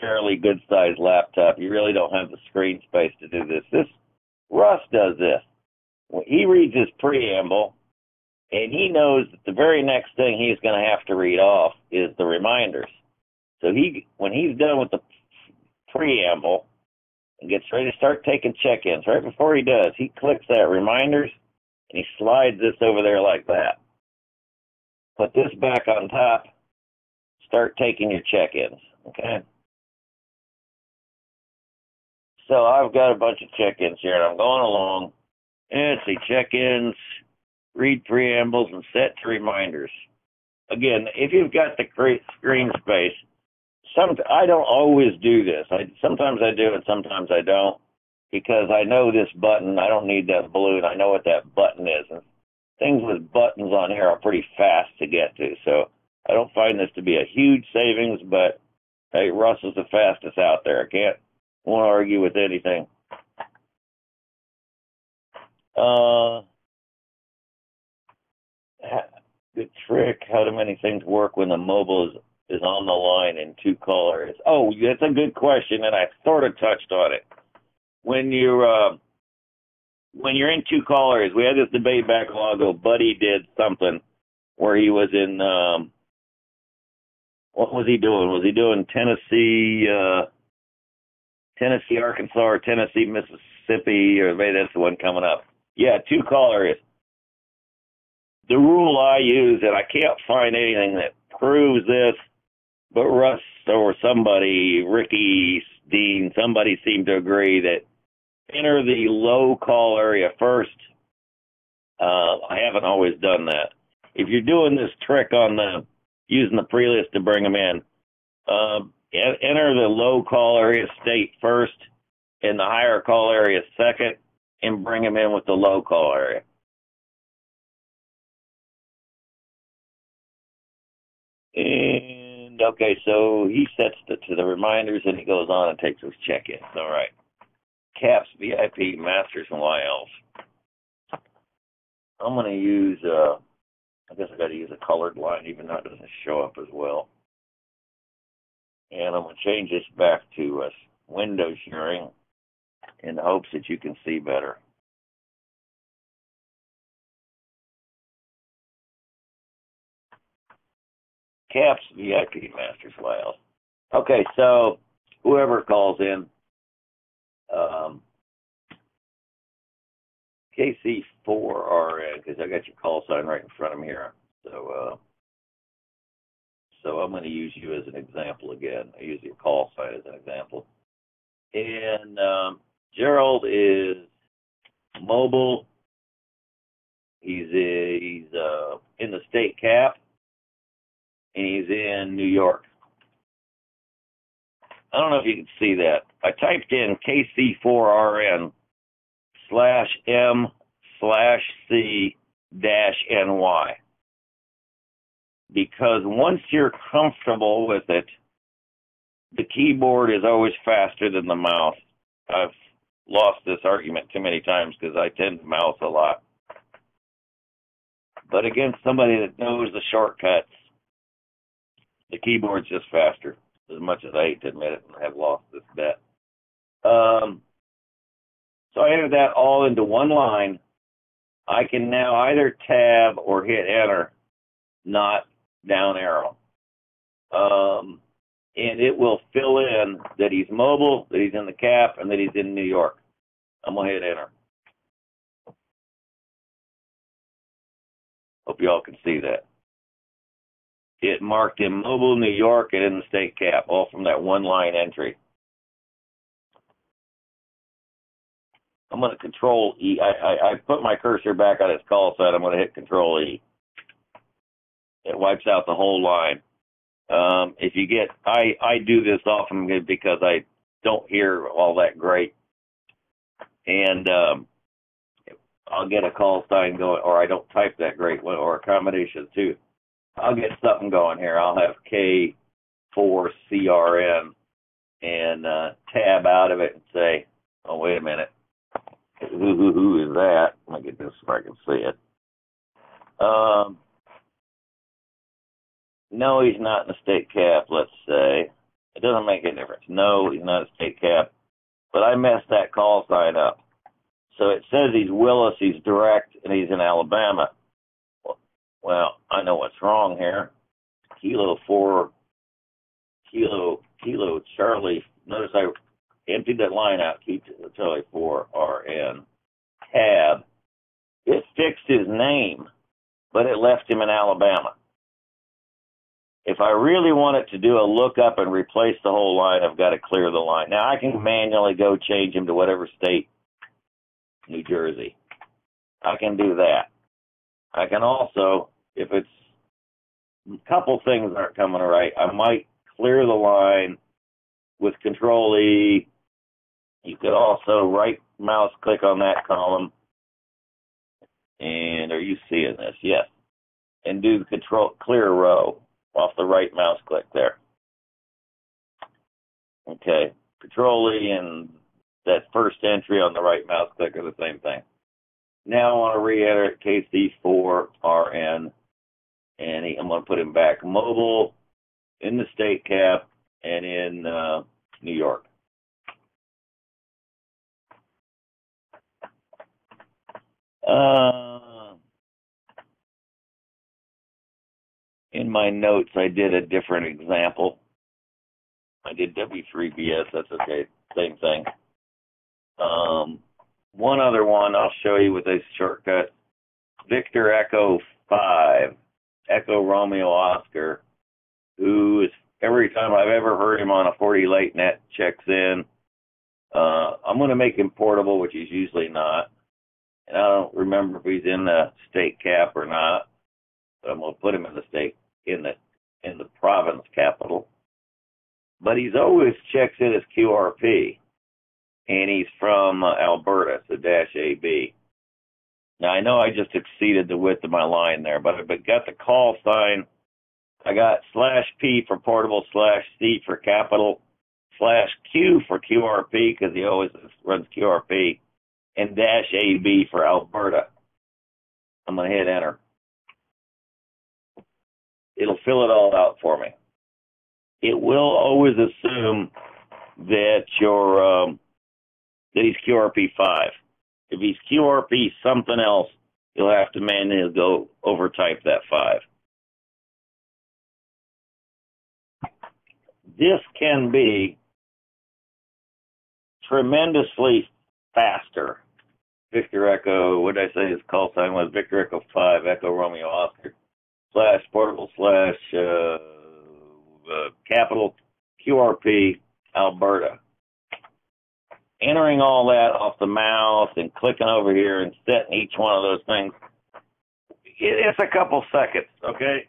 fairly good-sized laptop, you really don't have the screen space to do this. Russ does this. He reads his preamble, and he knows that the very next thing he's going to have to read off is the reminders. So when he's done with the preamble and gets ready to start taking check-ins, right before he does, he clicks that reminders, and he slides this over there like that. Put this back on top. Start taking your check-ins, okay? So I've got a bunch of check-ins here, and I'm going along. And let's see, check-ins, read preambles, and set to reminders. Again, if you've got the screen space, I don't always do this. Sometimes I do and sometimes I don't, because I know this button. I don't need that balloon. I know what that button is. And things with buttons on here are pretty fast to get to. So I don't find this to be a huge savings, but hey, Russ is the fastest out there. I won't argue with anything. Good trick. How do many things work when the mobile is on the line in two call areas? Oh, that's a good question, and I sort of touched on it. When you're in two call areas, we had this debate back a while ago. Buddy did something where he was in, what was he doing? Was he doing Tennessee, Arkansas, or Tennessee, Mississippi, or maybe that's the one coming up. Yeah, two call areas. The rule I use, and I can't find anything that proves this, but Russ or somebody, Ricky, Dean, somebody seemed to agree that enter the low call area first. I haven't always done that. If you're doing this trick on using the pre-list to bring them in. Enter the low call area state first and the higher call area second, and bring them in with the low call area. And okay, so he sets it to the reminders and he goes on and takes those check-ins. All right. Caps, VIP, Masters, and YLs. I'm going to use, I guess I got to use a colored line, even though it doesn't show up as well. And I'm going to change this back to window sharing in the hopes that you can see better. Caps, VIP, Masters, YLs. Okay, so whoever calls in, KC4RN, because I got your call sign right in front of me here. So I'm going to use you as an example again. I use your call sign as an example. And Gerald is mobile. He's in the state cap, and he's in New York. I don't know if you can see that. I typed in KC4RN/M/C-NY because once you're comfortable with it, the keyboard is always faster than the mouse. I've lost this argument too many times because I tend to mouse a lot. But against somebody that knows the shortcuts, the keyboard's just faster. As much as I hate to admit it, and I have lost this bet. So I entered that all into one line. I can now either tab or hit enter, not down arrow. And it will fill in that he's mobile, that he's in the cap, and that he's in New York. I'm going to hit enter. Hope you all can see that. It marked him mobile, New York, and in the state cap, all from that one line entry. I'm going to control E. I put my cursor back on his call sign. I'm going to hit control E. It wipes out the whole line. If you get, I do this often because I don't hear all that great. And I'll get a call sign going, or I don't type that great, or a combination too. I'll get something going here. I'll have K4CRN and tab out of it and say, oh, wait a minute. Who is that? Let me get this so I can see it. No, he's not in the state cap, let's say. It doesn't make any difference. No, he's not a state cap. But I messed that call sign up. So it says he's Willis, he's direct, and he's in Alabama. Well, I know what's wrong here. Kilo Charlie. Notice I emptied that line out. Charlie 4 RN. Tab. It fixed his name, but it left him in Alabama. If I really want it to do a lookup and replace the whole line, I've got to clear the line. Now, I can manually go change him to whatever state, New Jersey. I can do that. I can also, if it's a couple things aren't coming right, I might clear the line with Control E. You could also right mouse click on that column. And are you seeing this? Yes. And do the control clear row off the right mouse click there. Okay. Control E and that first entry on the right mouse click are the same thing. Now I want to re-enter it, KC4RN, and I'm going to put him back mobile, in the state cap, and in New York. In my notes, I did a different example. I did W3BS, that's okay, same thing. One other one I'll show you with a shortcut. Victor Echo 5, Echo Romeo Oscar, who is, every time I've ever heard him on a 40 late net, checks in. I'm going to make him portable, which he's usually not. And I don't remember if he's in the state cap or not, but I'm going to put him in the state, in the in the province capital, but he's always checks in as QRP, and he's from Alberta, so -AB. Now, I know I just exceeded the width of my line there, but got the call sign. I got /P for portable, /C for capital, /Q for QRP, because he always runs QRP, and -AB for Alberta. I'm going to hit enter. It'll fill it all out for me. It will always assume that that he's QRP5. If he's QRP something else, you'll have to manually go overtype that 5. This can be tremendously faster. Victor Echo, what did I say his call sign was? Victor Echo 5, Echo Romeo Oscar, /portable /capital QRP Alberta. Entering all that off the mouse and clicking over here and setting each one of those things, it's a couple seconds, okay?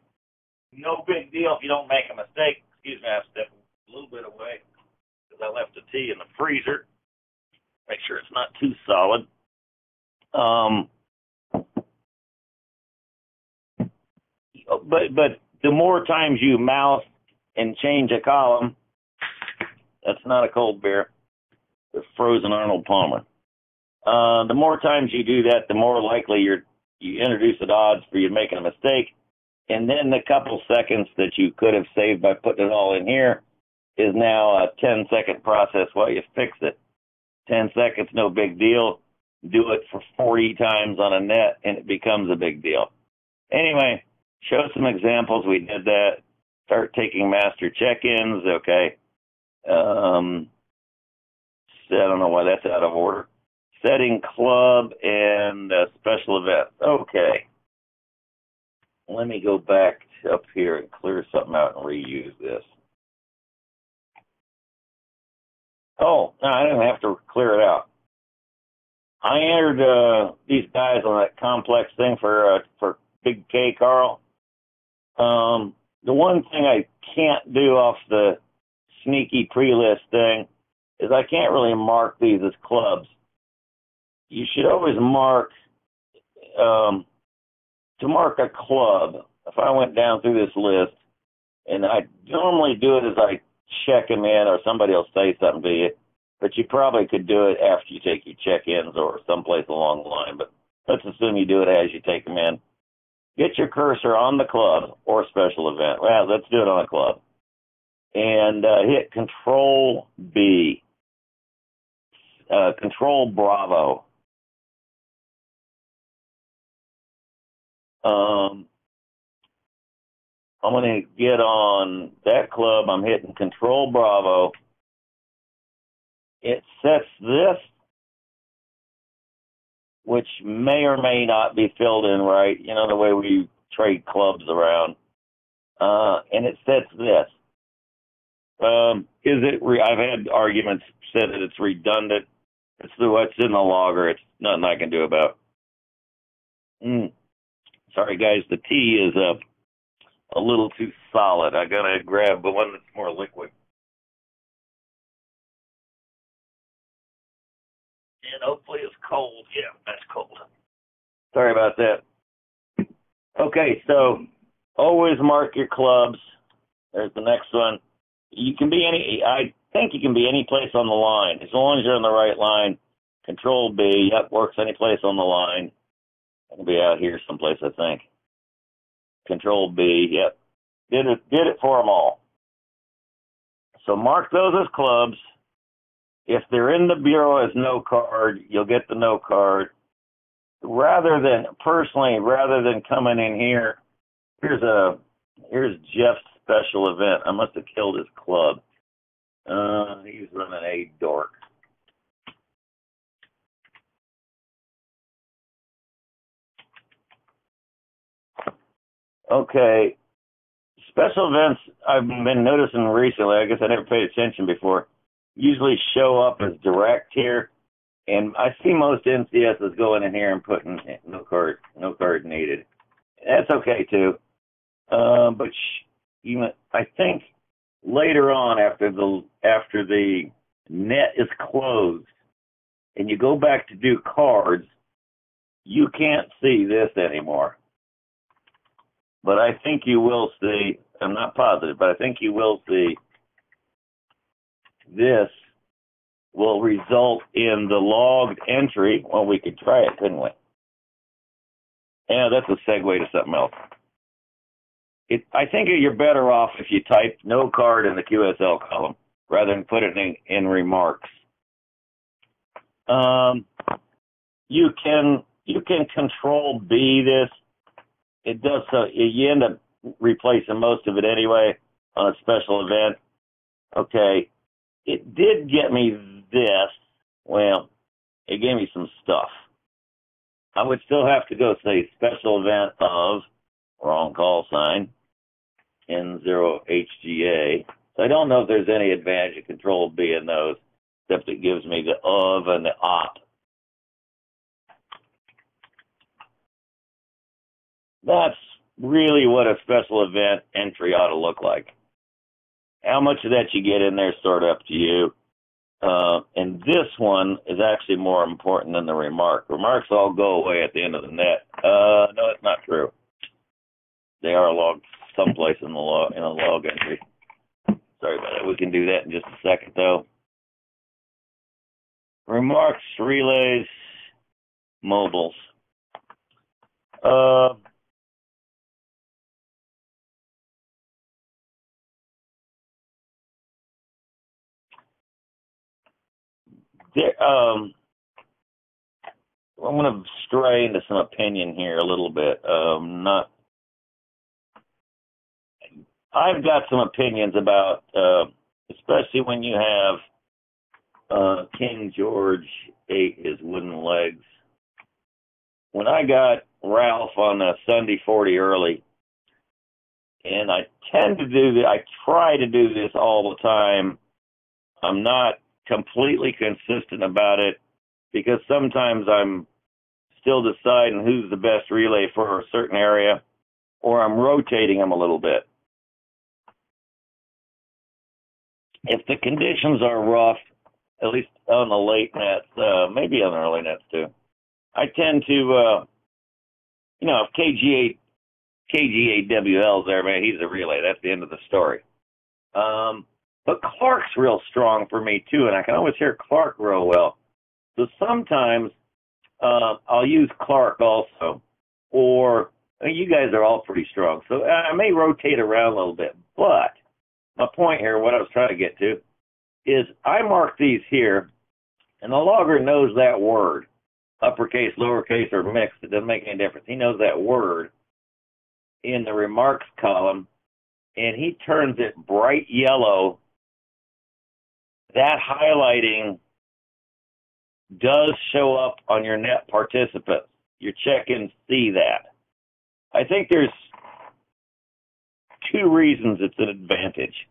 No big deal if you don't make a mistake. Excuse me, I have to step a little bit away because I left the tea in the freezer. Make sure it's not too solid. But the more times you mouse and change a column, that's not a cold beer. It's frozen Arnold Palmer. The more times you do that, the more likely you introduce the odds for you making a mistake. And then the couple seconds that you could have saved by putting it all in here is now a 10-second process while you fix it. 10 seconds, no big deal. Do it for 40 times on a net, and it becomes a big deal. Anyway, show some examples. We did that. Start taking master check-ins. Okay. I don't know why that's out of order. Setting club and special events. Okay. Let me go back up here and clear something out and reuse this. Oh, no, I didn't have to clear it out. I entered these guys on that complex thing for Big K, Carl. The one thing I can't do off the sneaky pre-list thing is I can't really mark these as clubs. You should always mark, to mark a club, if I went down through this list, and I normally do it as I check them in or somebody will say something to you, but you probably could do it after you take your check-ins or someplace along the line, but let's assume you do it as you take them in. Get your cursor on the club or special event. Well, let's do it on a club. And hit Control B. Control Bravo. I'm going to get on that club. I'm hitting Control Bravo. It sets this, which may or may not be filled in right. You know, the way we trade clubs around. And it sets this. I've had arguments said that it's redundant. It's what's in the logger. It's nothing I can do about. Sorry, guys. The tea is a little too solid. I gotta grab the one that's more liquid. And hopefully it's cold. Yeah, that's cold. Sorry about that. Okay, so always mark your clubs. There's the next one. You can be I think you can be any place on the line. As long as you're on the right line. Control B, yep, works any place on the line. I can be out here someplace, I think. Control B, yep. Did it for them all. So mark those as clubs. If they're in the bureau as no card, you'll get the no card. Rather than coming in here, here's Jeff's special event. I must have killed his club. He's running a dork. Okay. Special events I've been noticing recently, I guess I never paid attention before, usually show up as direct here. And I see most NCSs going in here and putting no card needed. That's okay too. But I think later on after the net is closed and you go back to do cards, you can't see this anymore. But I think you will see, I'm not positive, but I think you will see this will result in the logged entry. Well, we could try it, couldn't we? Yeah, that's a segue to something else. I think you're better off if you type no card in the QSL column rather than put it in remarks. You can control B this. It does so. You end up replacing most of it anyway on a special event. Okay, it did get me this. Well, it gave me some stuff. I would still have to go say special event of wrong call sign N0HGA. So I don't know if there's any advantage of control B in those, except it gives me the of and the op. That's really what a special event entry ought to look like. How much of that you get in there is sort of up to you. And this one is actually more important than the remark. Remarks all go away at the end of the net. No, that's not true. They are logged someplace in a log entry. Sorry about that. We can do that in just a second, though. Remarks, relays, mobiles. I'm going to stray into some opinion here a little bit. I've got some opinions about, especially when you have King George ate his wooden legs. When I got Ralph on a Sunday 40 early, and I tend to do I try to do this all the time. I'm not completely consistent about it because sometimes I'm still deciding who's the best relay for a certain area, or I'm rotating them a little bit. If the conditions are rough, at least on the late nets, maybe on the early nets too, I tend to, if KG8WL's there, man, he's a relay. That's the end of the story. But Clark's real strong for me too, and I can always hear Clark real well. So sometimes I'll use Clark also, or you guys are all pretty strong. So I may rotate around a little bit, but my point here, what I was trying to get to, is I mark these here, and the logger knows that word, uppercase, lowercase, or mixed. It doesn't make any difference. He knows that word in the remarks column, and he turns it bright yellow. That highlighting does show up on your net participants. Your check-ins see that. I think there's two reasons it's an advantage.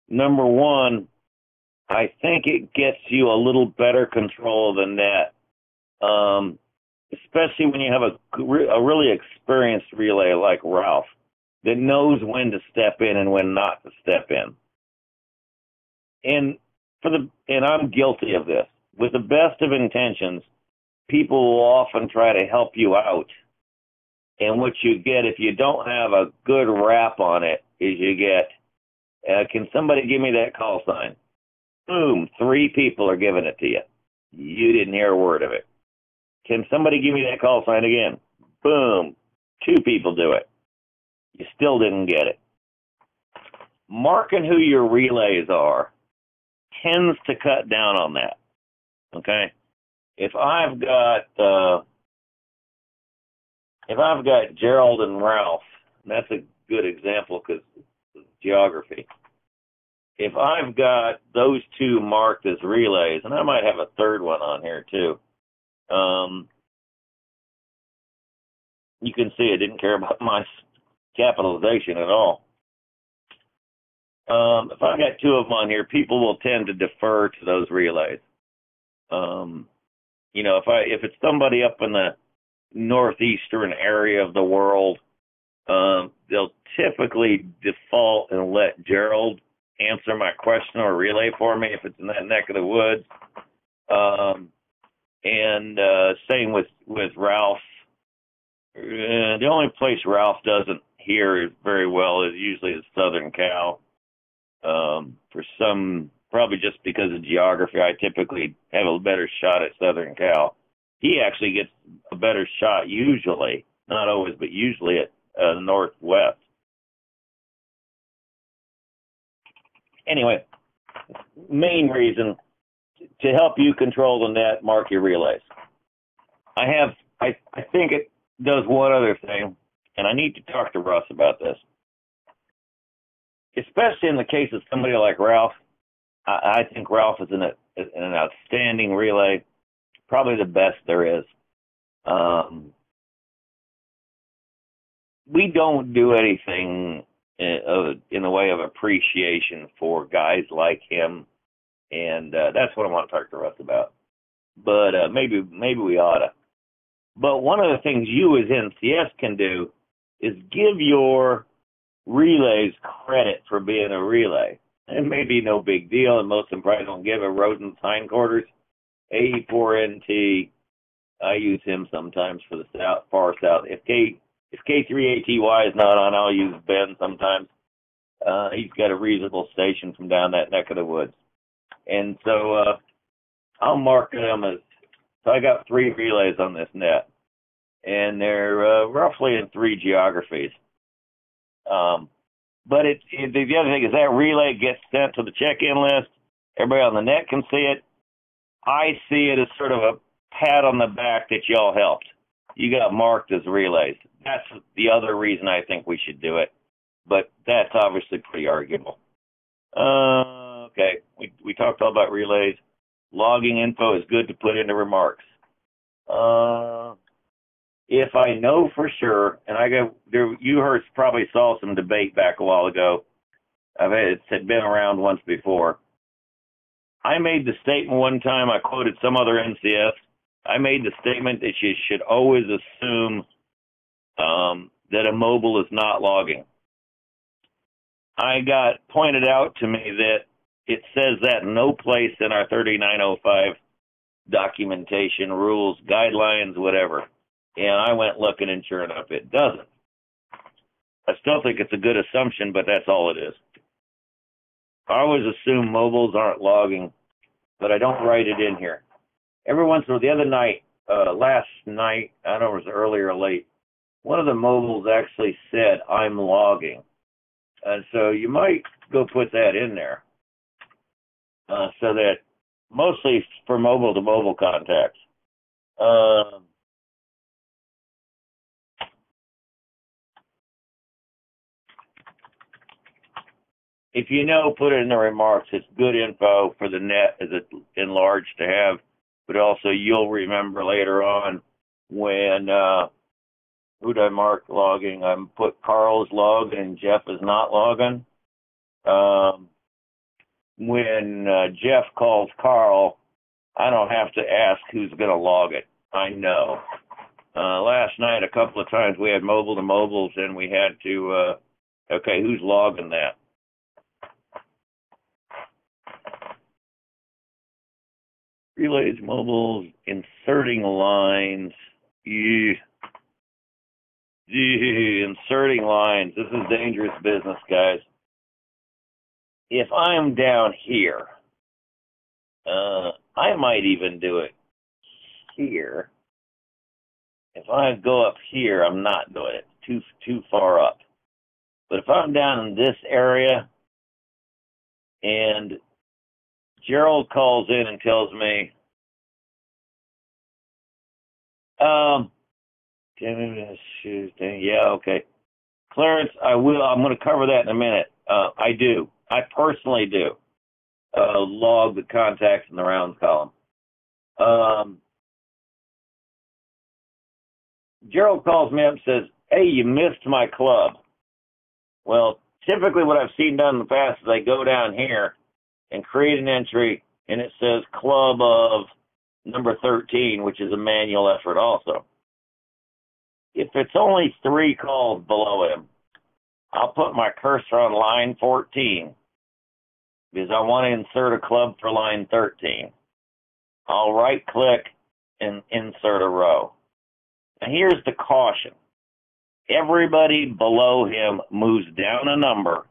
Number one, I think it gets you a little better control of the net, especially when you have a really experienced relay like Ralph that knows when to step in and when not to step in. And I'm guilty of this. With the best of intentions, people will often try to help you out. And what you get, if you don't have a good wrap on it, is you get, can somebody give me that call sign? Boom, 3 people are giving it to you. You didn't hear a word of it. Can somebody give me that call sign again? Boom, 2 people do it. You still didn't get it. Marking who your relays are tends to cut down on that. Okay? If I've got Gerald and Ralph, and that's a good example because of geography. If I've got those 2 marked as relays, and I might have a third one on here too, you can see I didn't care about my capitalization at all. If I got 2 of them on here, people will tend to defer to those relays. If it's somebody up in the northeastern area of the world, they'll typically default and let Gerald answer my question or relay for me if it's in that neck of the woods. And same with Ralph. The only place Ralph doesn't hear very well is usually the Southern Cal. For some, probably just because of geography, I typically have a better shot at Southern Cal. He actually gets a better shot usually, not always, but usually at Northwest. Anyway, main reason to help you control the net, mark your relays. I think it does one other thing, and I need to talk to Russ about this. Especially in the case of somebody like Ralph, I think Ralph is an outstanding relay, probably the best there is. We don't do anything in the way of appreciation for guys like him, and that's what I want to talk to Russ about. But maybe we ought to. But one of the things you as NCS can do is give your relays credit for being a relay. It may be no big deal, and most of them probably don't give a Rodent's hindquarters. A4NT, I use him sometimes for the far south. If K3ATY is not on, I'll use Ben sometimes. He's got a reasonable station from down that neck of the woods. And so I'll mark them as, so I got 3 relays on this net, and they're roughly in 3 geographies. But the other thing is that relay gets sent to the check-in list. Everybody on the net can see it. I see it as sort of a pat on the back that y'all helped. You got marked as relays. That's the other reason I think we should do it. But that's obviously pretty arguable. Okay, we talked all about relays. Logging info is good to put into remarks. If I know for sure, and you probably saw some debate back a while ago. It had been around once before. I made the statement one time, I quoted some other NCS. I made the statement that you should always assume that a mobile is not logging. I got pointed out to me that it says that no place in our 3905 documentation, rules, guidelines, whatever. And I went looking, and sure enough, it doesn't. I still think it's a good assumption, but that's all it is. I always assume mobiles aren't logging, but I don't write it in here. Every once in a while, the other night, last night, I don't know if it was early or late, one of the mobiles actually said, I'm logging. And so you might go put that in there so that mostly for mobile-to-mobile contacts. If you know, put it in the remarks. It's good info for the net as it's enlarged to have, but also you'll remember later on when, who did I mark logging? I put Carl's log and Jeff is not logging. When Jeff calls Carl, I don't have to ask who's going to log it. I know. Last night, a couple of times we had mobile to mobiles, and we had to, okay, who's logging that? Relays, mobiles, inserting lines. Inserting lines. This is dangerous business, guys. If I'm down here, I might even do it here. If I go up here, I'm not doing it. Too far up. But if I'm down in this area and Gerald calls in and tells me, yeah, okay. Clarence, I'm going to cover that in a minute. I do. I personally do. Log the contacts in the rounds column. Gerald calls me up and says, hey, you missed my club. Well, typically what I've seen done in the past is I go down here and create an entry, and it says club of number 13, which is a manual effort also. if it's only 3 calls below him, I'll put my cursor on line 14 because I want to insert a club for line 13. I'll right-click and insert a row. Now here's the caution. Everybody below him moves down a number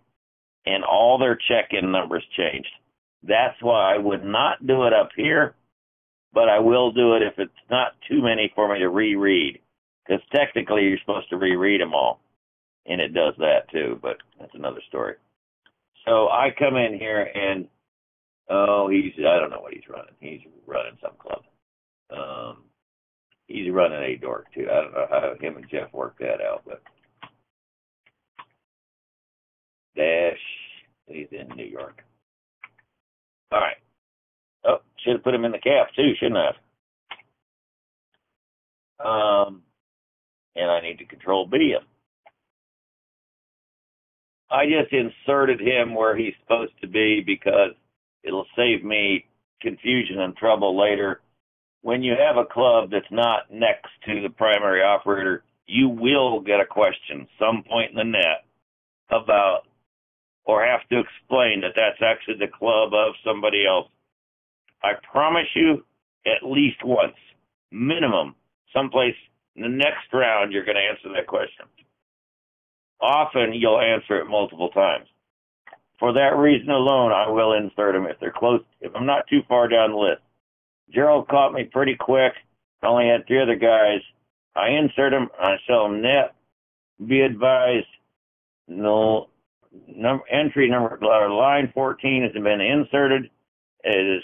and all their check-in numbers changed. That's why I would not do it up here, but I will do it if it's not too many for me to reread. Because technically you're supposed to reread them all. And it does that too, but that's another story. So I come in here and, I don't know what he's running. He's running some club. He's running a dork too. I don't know how him and Jeff work that out, but he's in New York. All right. Oh, should have put him in the calf too, shouldn't I? And I need to control B him. I just inserted him where he's supposed to be because it'll save me confusion and trouble later. When you have a club that's not next to the primary operator, you will get a question some point in the net about, or have to explain that that's actually the club of somebody else. I promise you, at least once, minimum, someplace in the next round, you're going to answer that question. Often, you'll answer it multiple times. For that reason alone, I will insert them if they're close, if I'm not too far down the list. Gerald caught me pretty quick. I only had 3 other guys. I insert them. I tell them net. Be advised, no entry number line 14 has been inserted. It is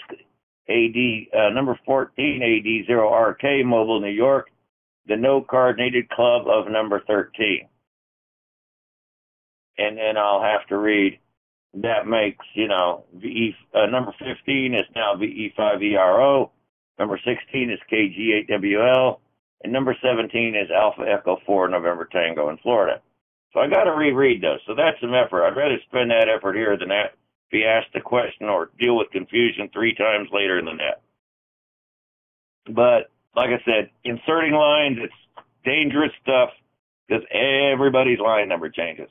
AD number 14 AD0RK Mobile New York. The no card needed club of number 13. And then I'll have to read. That makes, number 15 is now VE5ERO. Number 16 is KG8WL. And number 17 is Alpha Echo 4 November Tango in Florida. So I got to reread those. So that's some effort. I'd rather spend that effort here than that, be asked the question or deal with confusion 3 times later in the net. But like I said, inserting lines, it's dangerous stuff because everybody's line number changes.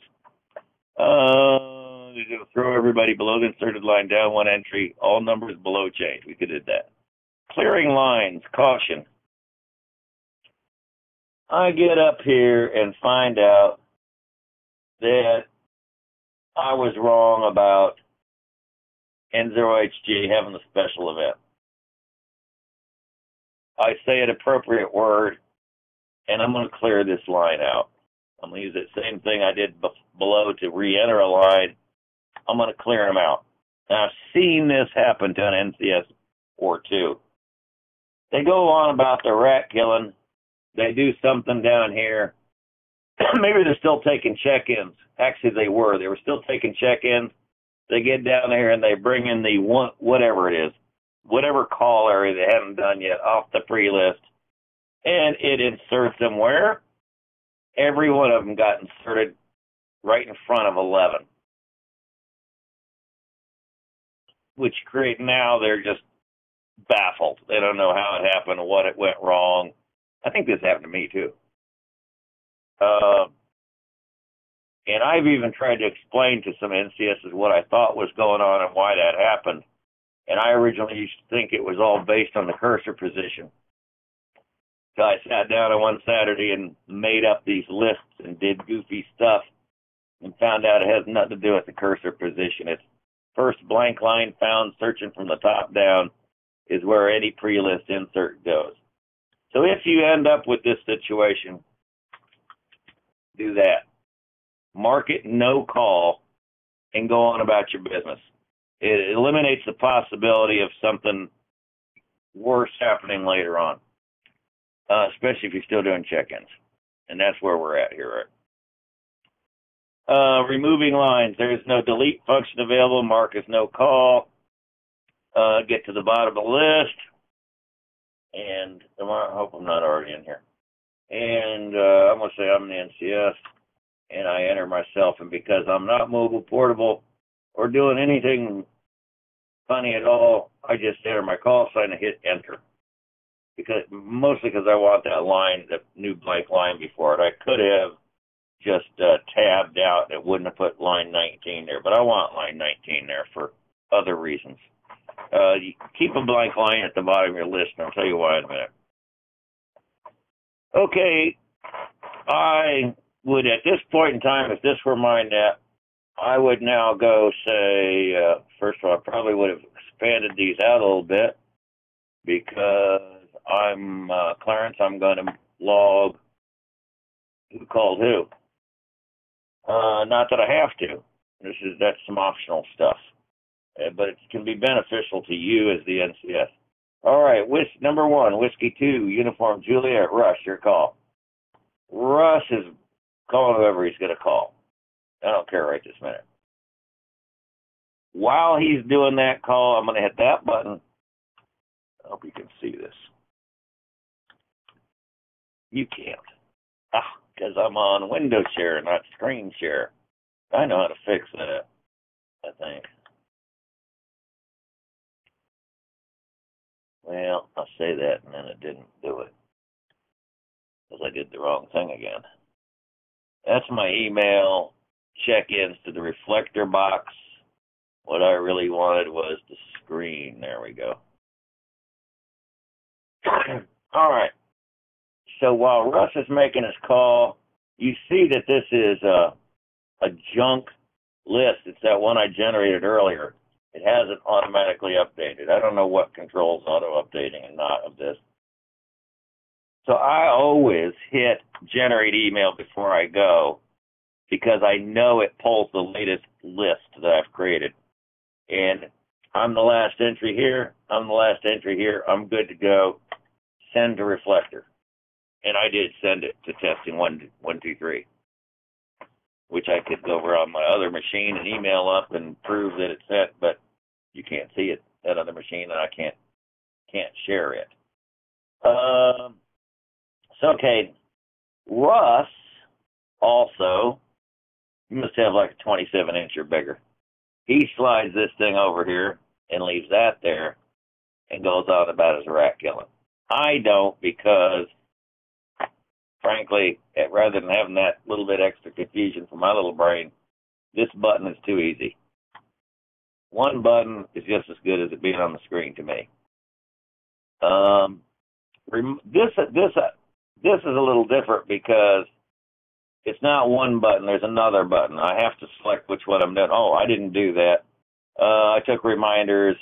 You're going to throw everybody below the inserted line down 1 entry. All numbers below change. We could do that. Clearing lines, caution. I get up here and find out that I was wrong about N0HG having a special event. I say an appropriate word, and I'm going to clear this line out. I'm going to use that same thing I did below to re-enter a line. I'm going to clear them out. Now, I've seen this happen to an NCS or 2. They go on about the rat killing. They do something down here. Maybe they're still taking check-ins. Actually, they were. They were still taking check-ins. They get down there and they bring in the whatever it is, whatever call area they haven't done yet off the pre-list, and it inserts them where? Every one of them got inserted right in front of 11. Which create now they're just baffled. They don't know how it happened or what it went wrong. I think this happened to me too. And I've even tried to explain to some NCSs what I thought was going on and why that happened. And I originally used to think it was all based on the cursor position. So I sat down on one Saturday and made up these lists and did goofy stuff and found out it has nothing to do with the cursor position. It's first blank line found searching from the top down is where any pre-list insert goes. So if you end up with this situation, do that. Mark it no call and go on about your business. It eliminates the possibility of something worse happening later on, especially if you're still doing check-ins. And that's where we're at here, right? Removing lines. There is no delete function available. Mark as no call. Get to the bottom of the list. And I hope I'm not already in here. And I'm going to say I'm the NCS. And I enter myself. And because I'm not mobile, portable, or doing anything funny at all, I just enter my call sign and hit enter. mostly because I want that line, the new blank line before it. I could have just tabbed out and it wouldn't have put line 19 there, but I want line 19 there for other reasons. You keep a blank line at the bottom of your list, and I'll tell you why in a minute. Okay, I would, at this point in time, if this were my net, I would now go say, first of all, I probably would have expanded these out a little bit because I'm, Clarence, I'm going to log who called who. Not that I have to. That's some optional stuff. But it can be beneficial to you as the NCS. All right, number 1, Whiskey 2, Uniform Juliet, Russ, your call. Russ is calling whoever he's going to call. I don't care right this minute. While he's doing that call, I'm going to hit that button. I hope you can see this. You can't. Because I'm on window share, not screen share. I know how to fix that, I think. Well, I'll say that, and then it didn't do it. Because I did the wrong thing again. That's my email check-ins to the reflector box. What I really wanted was the screen. There we go. All right. So while Russ is making his call, you see that this is a junk list. It's that one I generated earlier. It hasn't automatically updated. I don't know what controls auto-updating and not of this. So I always hit generate email before I go because I know it pulls the latest list that I've created. And I'm the last entry here. I'm the last entry here. I'm good to go. Send to reflector. And I did send it to testing 123, which I could go over on my other machine and email up and prove that it's sent, but you can't see it, that other machine, and I can't share it. So, okay, Russ also, you must have like a 27-inch or bigger. He slides this thing over here and leaves that there and goes on about his rat killing. I don't because, frankly, rather than having that little bit extra confusion for my little brain, this button is too easy. One button is just as good as it being on the screen to me. This is a little different because it's not one button. There's another button. I have to select which one I'm doing. Oh, I didn't do that. I took reminders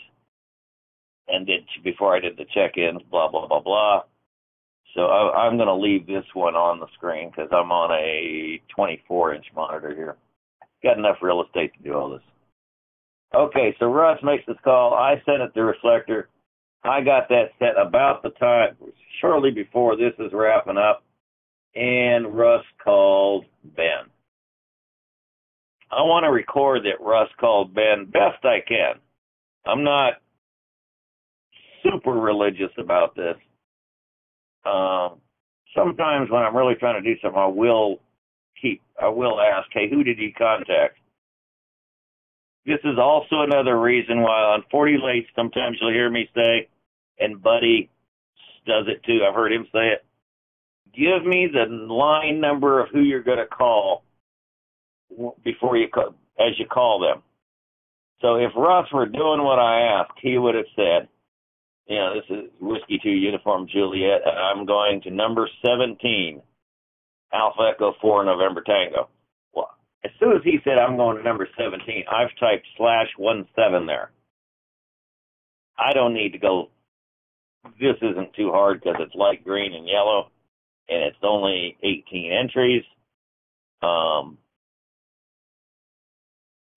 and before I did the check-ins, blah, blah, blah, blah. So I'm going to leave this one on the screen because I'm on a 24-inch monitor here. Got enough real estate to do all this. Okay, so Russ makes this call. I sent it to reflector. I got that set about the time, shortly before this is wrapping up, and Russ called Ben. I want to record that Russ called Ben best I can. I'm not super religious about this. Sometimes when I'm really trying to do something, I will ask, hey, who did he contact? This is also another reason why on 40 late, sometimes you'll hear me say, and Buddy does it too, I've heard him say it, give me the line number of who you're going to call before you call, as you call them. So if Russ were doing what I asked, he would have said, you know, this is Whiskey 2 Uniform Juliet, and I'm going to number 17, Alpha Echo 4 November Tango. Well, as soon as he said I'm going to number 17, I've typed /17 there. I don't need to go, this isn't too hard because it's light green and yellow, and it's only 18 entries.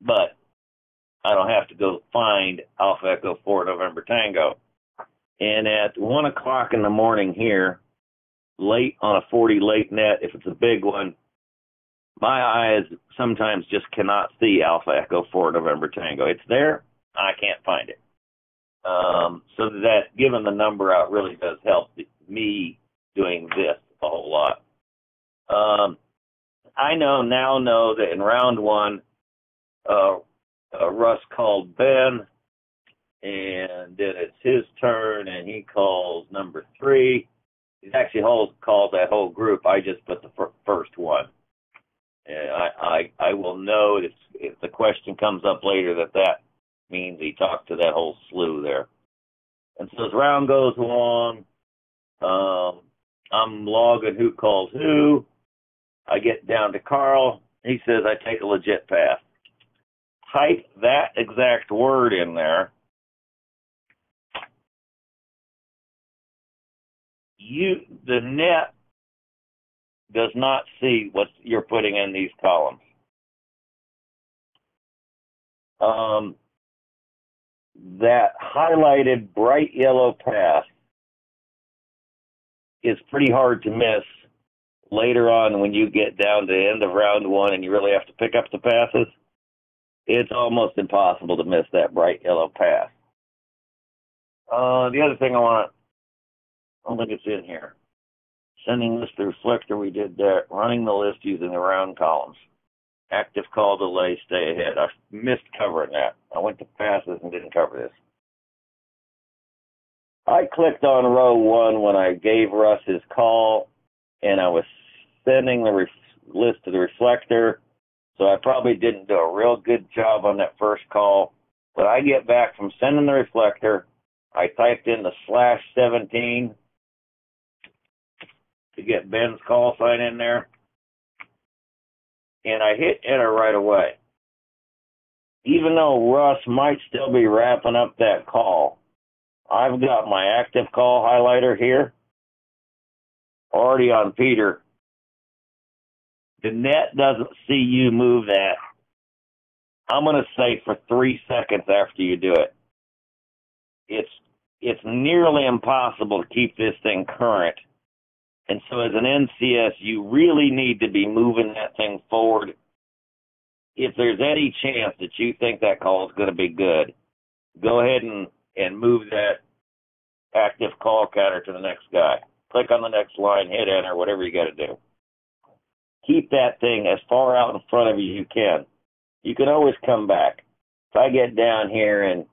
But I don't have to go find Alpha Echo 4 November Tango. And at 1 o'clock in the morning here, late on a 40 late net, if it's a big one, my eyes sometimes just cannot see Alpha Echo 4 November Tango. It's there, I can't find it. So that giving the number out really does help me doing this a whole lot. I now know that in round one, Russ called Ben, and then it's his turn, and he calls number 3. He actually called that whole group. I just put the first one. And I will know if the question comes up later that means he talked to that whole slew there. And so as round goes along, I'm logging who calls who. I get down to Carl. He says I take a legit pass. Type that exact word in there. The net does not see what you're putting in these columns. That highlighted bright yellow pass is pretty hard to miss later on when you get down to the end of round 1 and you really have to pick up the passes. It's almost impossible to miss that bright yellow pass. The other thing I don't think it's in here. Sending list to reflector, we did that. Running the list using the round columns. Active call, delay, stay ahead. I missed covering that. I went to passes and didn't cover this. I clicked on row 1 when I gave Russ his call, and I was sending the list to the reflector, so I probably didn't do a real good job on that first call. But I get back from sending the reflector, I typed in the /17 to get Ben's call sign in there, and I hit enter right away. Even though Russ might still be wrapping up that call, I've got my active call highlighter here, already on Peter. The net doesn't see you move that. I'm going to say for 3 seconds after you do it. It's nearly impossible to keep this thing current. And so as an NCS, you really need to be moving that thing forward. If there's any chance that you think that call is going to be good, go ahead and move that active call counter to the next guy. Click on the next line, hit enter, whatever you got to do. Keep that thing as far out in front of you as you can. You can always come back. If I get down here and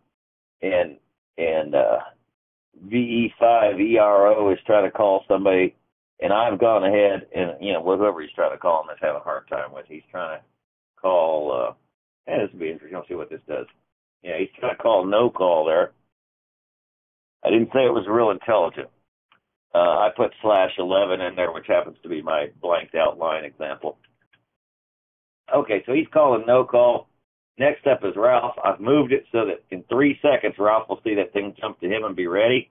VE5 ERO is trying to call somebody, and I've gone ahead and, whoever he's trying to call him is having a hard time with. He's trying to call, this will be interesting. I'll see what this does. Yeah, he's trying to call no call there. I didn't say it was real intelligent. I put /11 in there, which happens to be my blanked out line example. Okay, so he's calling no call. Next up is Ralph. I've moved it so that in 3 seconds, Ralph will see that thing jump to him and be ready.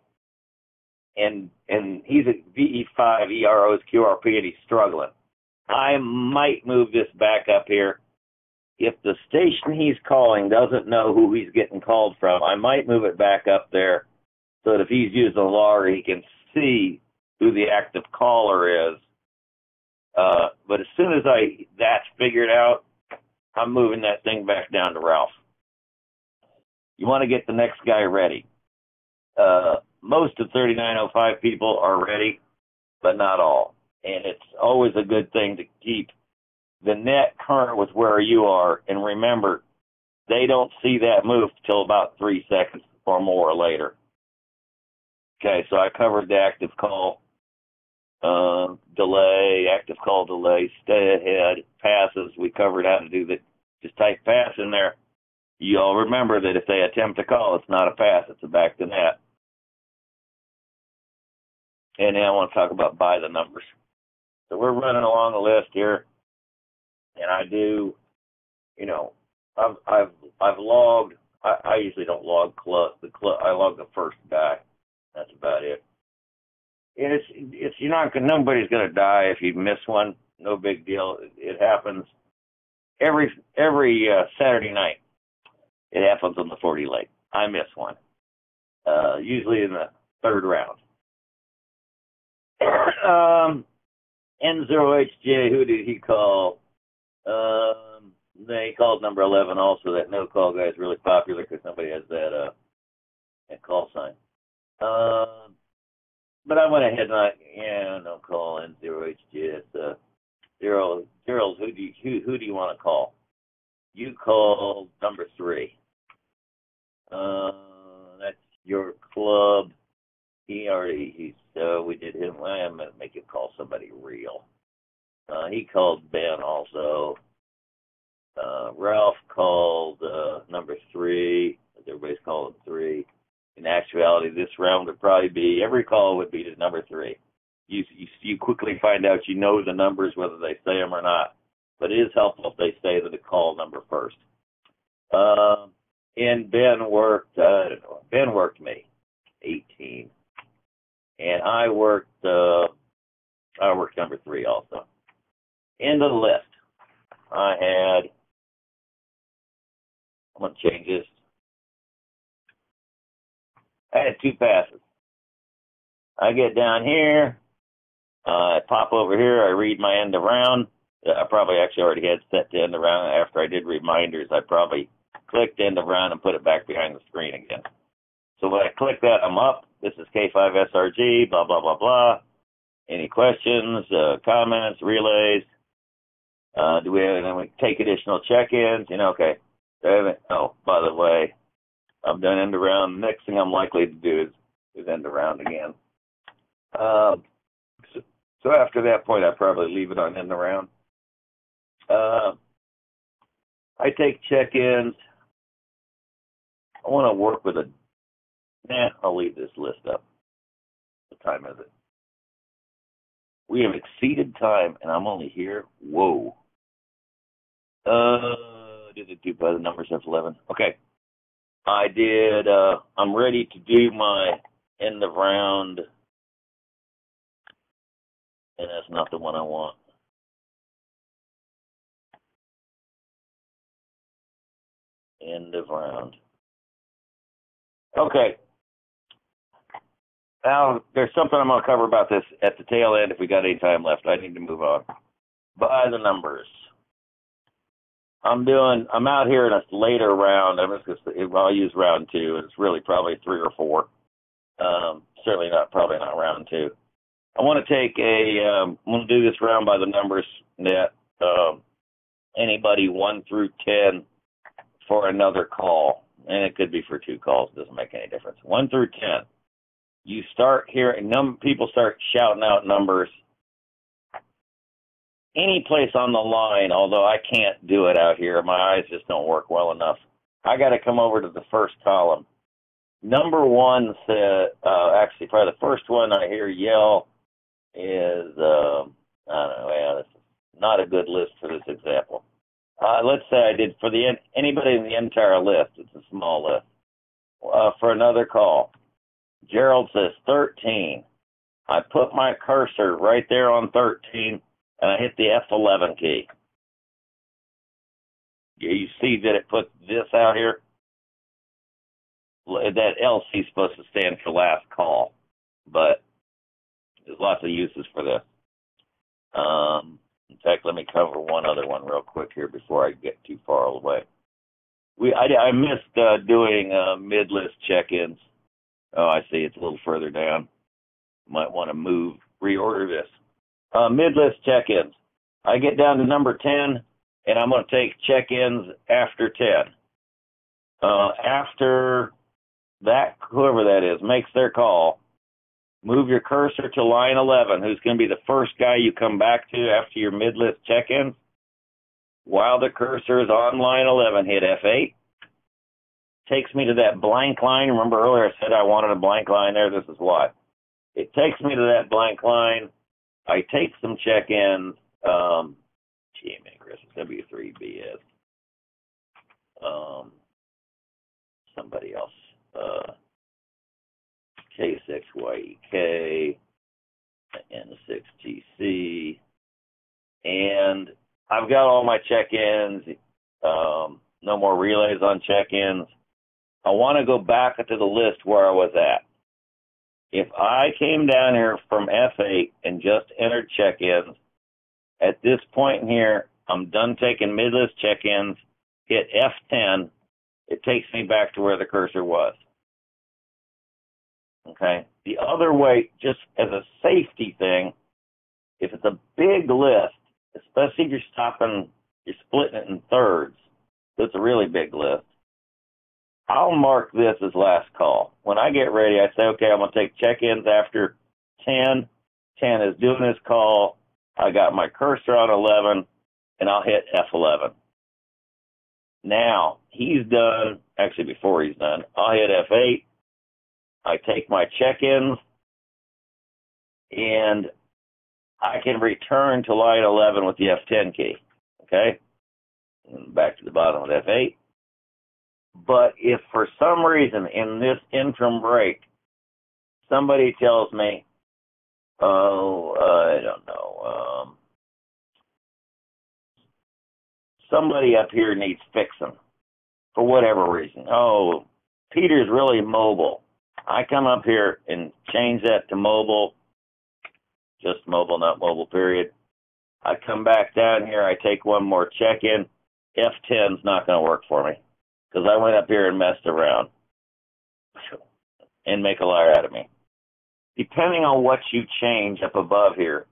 And he's at VE5 ERO's QRP, and he's struggling. I might move this back up here. If the station he's calling doesn't know who he's getting called from, I might move it back up there so that if he's using a logger, he can see who the active caller is. But as soon as that's figured out, I'm moving that thing back down to Ralph. You want to get the next guy ready. Most of 3905 people are ready, but not all. And it's always a good thing to keep the net current with where you are. And remember, they don't see that move till about 3 seconds or more later. Okay, so I covered the active call delay, active call delay, stay ahead, passes. We covered how to do that. Just type pass in there. You all remember that if they attempt to call, it's not a pass, it's a back to net. And now I want to talk about by the numbers. So we're running along the list here, and I do, I've logged. I usually don't log I log the first guy. That's about it. And it's nobody's gonna die if you miss one. No big deal. It happens every Saturday night. It happens on the 40 lake. I miss one. Usually in the third round. N0HJ, who did he call? He called number 11 also. That no call guy is really popular because nobody has that call sign. But I went ahead and no call N0HJ. It's Gerald, who do you want to call? You called number 3. That's your club. So we did him. I'm going to make him call somebody real. He called Ben also. Ralph called number 3. Everybody's calling 3. In actuality, this round would probably be, every call would be to number 3. You quickly find out you know the numbers, whether they say them or not. But it is helpful if they say the call number first. And Ben worked, Ben worked me, 18. And I worked number 3 also. End of the list. I'm going to change this. I had 2 passes. I get down here. I pop over here. I read my end around. I probably actually already had set to end around. After I did reminders, I probably clicked end around and put it back behind the screen again. So when I click that, I'm up. This is K5SRG, blah, blah, blah, blah. Any questions, comments, relays? Do we have, then we take additional check-ins? Okay. Oh, by the way, I've done end around. Next thing I'm likely to do is end around again. So after that point, I probably leave it on end around. I take check-ins. I want to work with I'll leave this list up. What time is it? We have exceeded time, and I'm only here. Whoa. Did it do by the numbers F11? Okay. I did, I'm ready to do my end of round, and that's not the one I want. End of round. Okay. Now, there's something I'm going to cover about this at the tail end if we got any time left. I need to move on. By the numbers. I'm out here in a later round. I'll use round 2. It's really probably 3 or 4. Probably not round 2. I want to I'm going to do this round by the numbers that anybody 1 through 10 for another call. And it could be for 2 calls. It doesn't make any difference. 1 through 10. You start here, and people start shouting out numbers. Any place on the line, although I can't do it out here. My eyes just don't work well enough. I got to come over to the first column. Number 1 said, actually, probably the first one I hear yell is, I don't know, this is not a good list for this example. Let's say I did for anybody in the entire list. It's a small list. For another call, Gerald says 13. I put my cursor right there on 13, and I hit the F11 key. You see that it put this out here? That LC is supposed to stand for last call, but there's lots of uses for this. In fact, let me cover one other one real quick here before I get too far away. I missed doing mid-list check-ins. Oh, I see. It's a little further down. Might want to reorder this. Mid-list check-ins. I get down to number 10, and I'm going to take check-ins after 10. After that, whoever that is, makes their call, move your cursor to line 11, who's going to be the first guy you come back to after your mid-list check-in. While the cursor is on line 11, hit F8. Takes me to that blank line. Remember earlier I said I wanted a blank line there? This is why. It takes me to that blank line. I take some check-ins. Chris, W3BS. Somebody else. K6YEK, N6TC, and I've got all my check-ins. No more relays on check-ins. I want to go back to the list where I was at. If I came down here from F8 and just entered check-ins, at this point in here, I'm done taking mid-list check-ins, hit F10, it takes me back to where the cursor was. Okay? The other way, just as a safety thing, if it's a big list, especially if you're splitting it in thirds, so it's a really big list, I'll mark this as last call. When I get ready, I say, okay, I'm going to take check-ins after 10. 10 is doing his call. I got my cursor on 11, and I'll hit F11. Now, he's done, actually before he's done, I'll hit F8. I take my check-ins, and I can return to line 11 with the F10 key, okay? And back to the bottom of F8. But if for some reason in this interim break, somebody tells me, I don't know, somebody up here needs fixing for whatever reason. Oh, Peter's really mobile. I come up here and change that to mobile, just mobile, not mobile, period. I come back down here, I take one more check-in. F10's not going to work for me because I went up here and messed around and make a liar out of me. Depending on what you change up above here,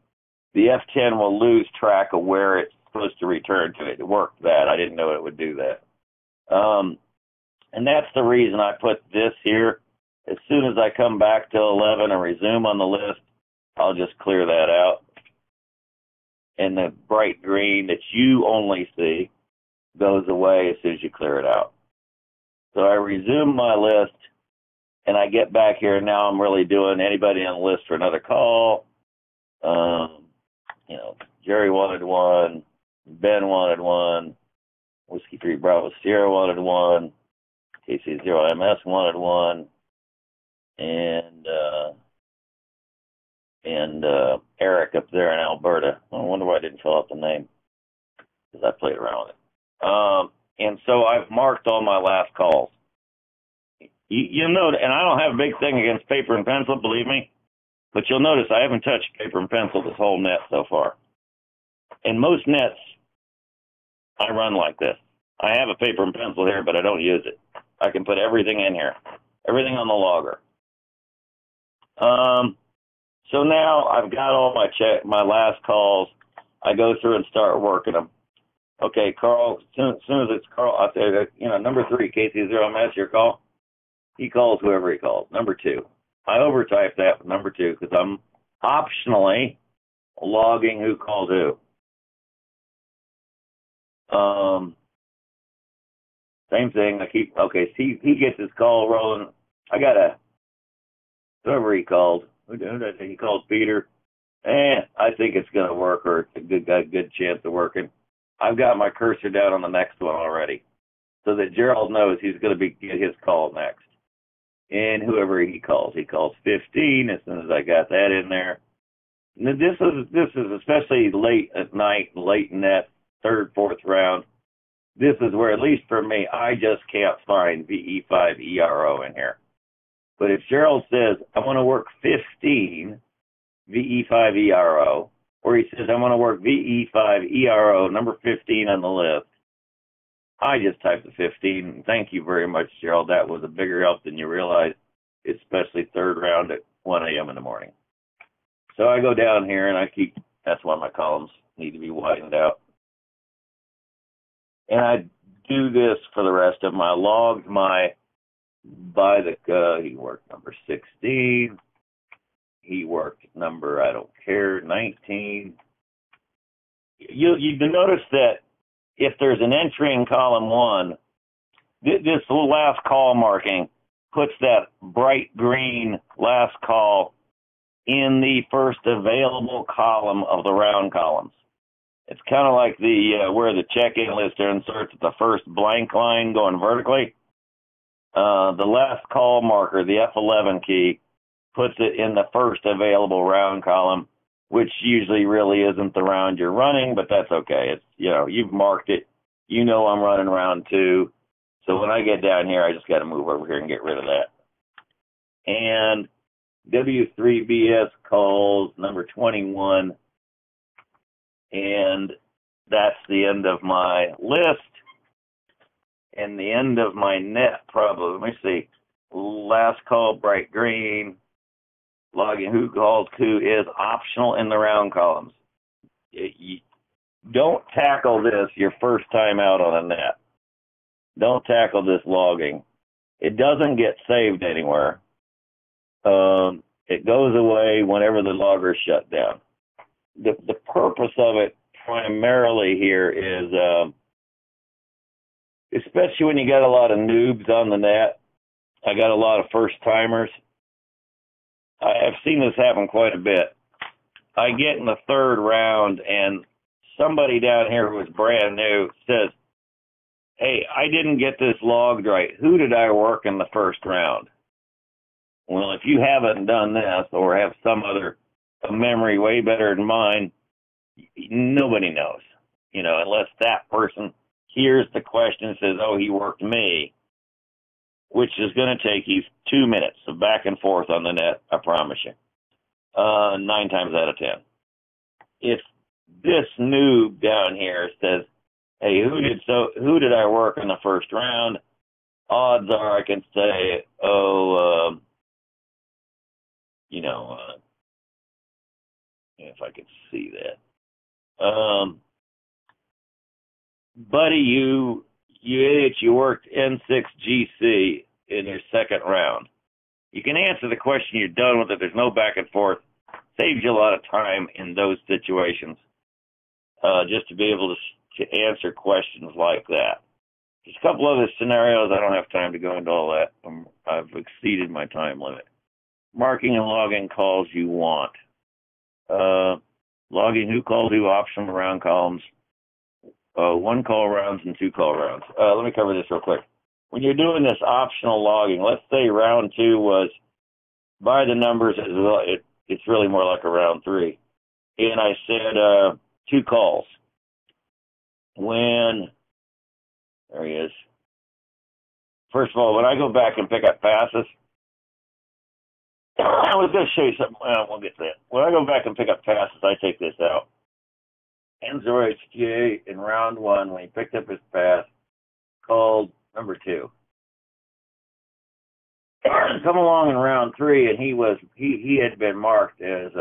the F10 will lose track of where it's supposed to return to. It worked that. I didn't know it would do that. And that's the reason I put this here. As soon as I come back to 11 and resume on the list, I'll just clear that out. And the bright green that you only see goes away as soon as you clear it out. So I resume my list, and I get back here, and now I'm really doing anybody on the list for another call. Jerry wanted one, Ben wanted one, Whiskey 3 Bravo Sierra wanted one, KC0MS wanted one, and Eric up there in Alberta. I wonder why I didn't fill out the name, because I played around with it. And so I've marked all my last calls. You know, and I don't have a big thing against paper and pencil, believe me, but you'll notice I haven't touched paper and pencil this whole net so far. In most nets, I run like this. I have a paper and pencil here, but I don't use it. I can put everything in here, everything on the logger. So now I've got all my last calls. I go through and start working them. Okay, Carl, as soon as it's Carl, I'll say, number 3, KC0MS, your call. He calls whoever he calls. Number 2. I overtype that with number 2 because I'm optionally logging who called who. Same thing. He gets his call rolling. I got whoever he called. Who did I think he called Peter? I think it's going to work, or it's got a good chance of working. I've got my cursor down on the next one already, so that Gerald knows he's going to get his call next. And whoever he calls 15 as soon as I got that in there. Now, this is especially late at night, late in that third, fourth round. This is where, at least for me, I just can't find VE5 ERO in here. But if Gerald says, I want to work 15 VE5 ERO, or he says, I want to work VE5 ERO, number 15 on the list, I just typed the 15. Thank you very much, Gerald. That was a bigger help than you realized, especially third round at 1 a.m. in the morning. So I go down here, and that's why my columns need to be widened out. And I do this for the rest of my logs. He worked number 16. He worked number, I don't care, 19. You notice that if there's an entry in column 1, this last call marking puts that bright green last call in the first available column of the round columns. It's kind of like where the check-in lister inserts the first blank line going vertically. The last call marker, the F11 key, puts it in the first available round column, which usually really isn't the round you're running, but that's okay. It's, you've marked it. I'm running round 2. So when I get down here, I just got to move over here and get rid of that. And W3BS calls number 21. And that's the end of my list. And the end of my net, probably. Let me see. Last call, bright green. Logging who called who is optional in the round columns. Don't tackle this your first time out on a net. Don't tackle this logging. It doesn't get saved anywhere. It goes away whenever the logger is shut down. The purpose of it primarily here is, especially when you got a lot of noobs on the net. I got a lot of first timers. I've seen this happen quite a bit. I get in the third round and somebody down here who was brand new says, "Hey, I didn't get this logged right. Who did I work in the first round?" Well, if you haven't done this or have some other memory way better than mine, nobody knows, unless that person hears the question and says, "Oh, he worked me," which is going to take you 2 minutes of back and forth on the net, I promise you. 9 times out of 10. If this noob down here says, "Hey, who did I work in the first round?" Odds are I can say, if I could see that. Buddy, you idiot, you worked N6GC in your second round. You can answer the question, you're done with it, there's no back and forth. Saves you a lot of time in those situations, just to be able to answer questions like that. There's a couple other scenarios, I don't have time to go into all that. I've exceeded my time limit. Marking and logging calls you want. Logging who called who, optional round columns. 1 call rounds and 2 call rounds. Let me cover this real quick. When you're doing this optional logging, let's say round 2 was by the numbers, it's really more like a round 3. And I said 2 calls. There he is. First of all, when I go back and pick up passes, I was going to show you something. We'll get to that. When I go back and pick up passes, I take this out. Enzo HGA in round 1, when he picked up his pass, called number 2. Come along in round 3, and he had been marked as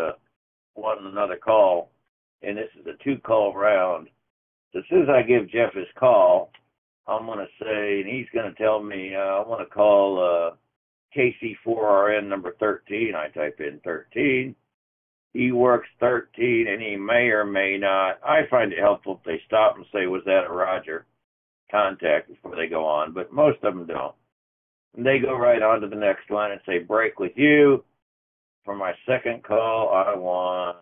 another call, and this is a 2-call round. So as soon as I give Jeff his call, I'm going to say, and he's going to tell me, I want to call KC4RN number 13. I type in 13. He works 13, and he may or may not. I find it helpful if they stop and say, "Was that a Roger?" contact before they go on, but most of them don't. And they go right on to the next one and say, "Break with you. For my second call, I want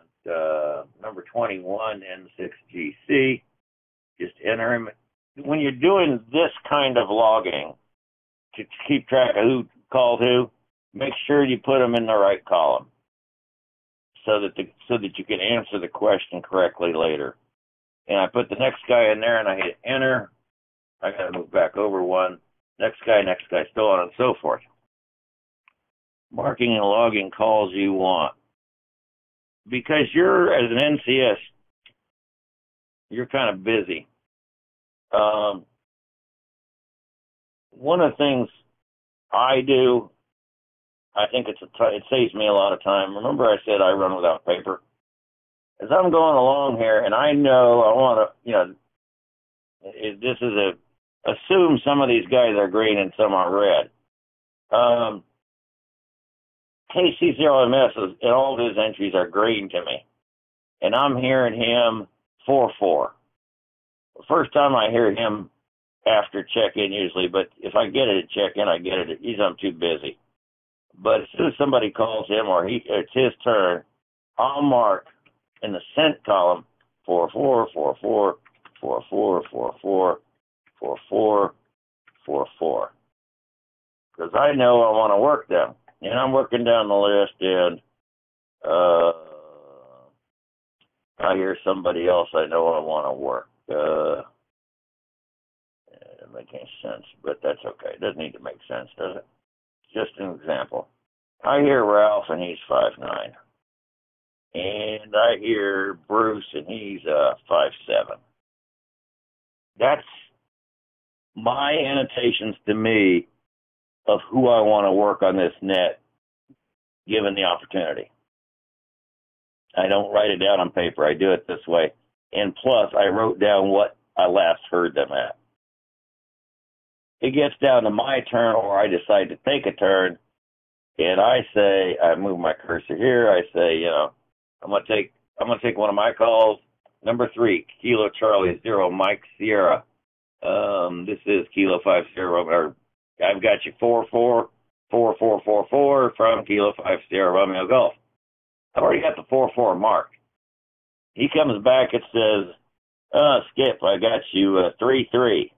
number 21, N6GC. Just enter him." When you're doing this kind of logging to keep track of who called who, make sure you put them in the right column so that you can answer the question correctly later. And I put the next guy in there and I hit enter. I got to move back over one. Next guy, so on and so forth. Marking and logging calls you want. Because you're, as an NCS, you're kind of busy. One of the things I do, I think it saves me a lot of time. Remember I said I run without paper? As I'm going along here, and I know I want to, assume some of these guys are green and some are red. KC0MS and all of his entries are green to me. And I'm hearing him 4-4. The first time I hear him after check-in usually, but if I get it at check-in, I get it. I'm too busy. But as soon as somebody calls him or it's his turn, I'll mark in the sent column 4-4, 4-4, 4-4, 4-4, 4-4, 4-4. Because I know I want to work them. And I'm working down the list, and I hear somebody else I know I want to work. It doesn't make any sense, but that's okay. It doesn't need to make sense, does it? Just an example. I hear Ralph, and he's 5'9". And I hear Bruce, and he's 5'7". That's my annotations to me of who I want to work on this net, given the opportunity. I don't write it down on paper. I do it this way. And plus, I wrote down what I last heard them at. it gets down to my turn, or I decide to take a turn, and I move my cursor here. I say, I'm gonna take one of my calls. Number 3, Kilo Charlie 0, Mike Sierra. This is Kilo 5 Sierra, or I've got you 444444 from Kilo 5 Sierra Romeo Golf. I've already got the 44 marked. He comes back and says, Skip, I got you 33.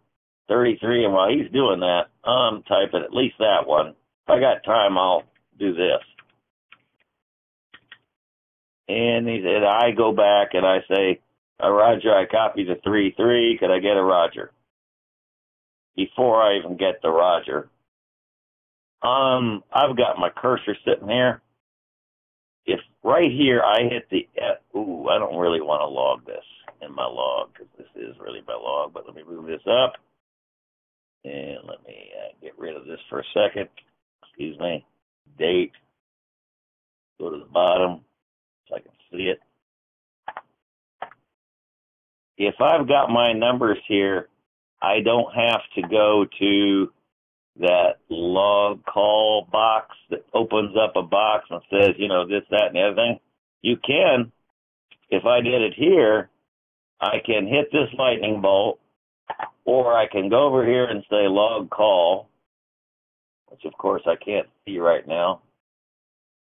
33, and while he's doing that, I'm typing at least that one. If I got time, I'll do this. And he said, I go back and I say, Roger, I copied the 33. Could I get a Roger? Before I even get the Roger, I've got my cursor sitting here. If right here I hit the, I don't really want to log this in my log, because this is really my log, but let me move this up. And let me get rid of this for a second. Excuse me. Date. Go to the bottom so I can see it. If I've got my numbers here, I don't have to go to that log call box that opens up a box and says, this, that, and everything. You can. If I did it here, I can hit this lightning bolt, or I can go over here and say log call, which of course I can't see right now.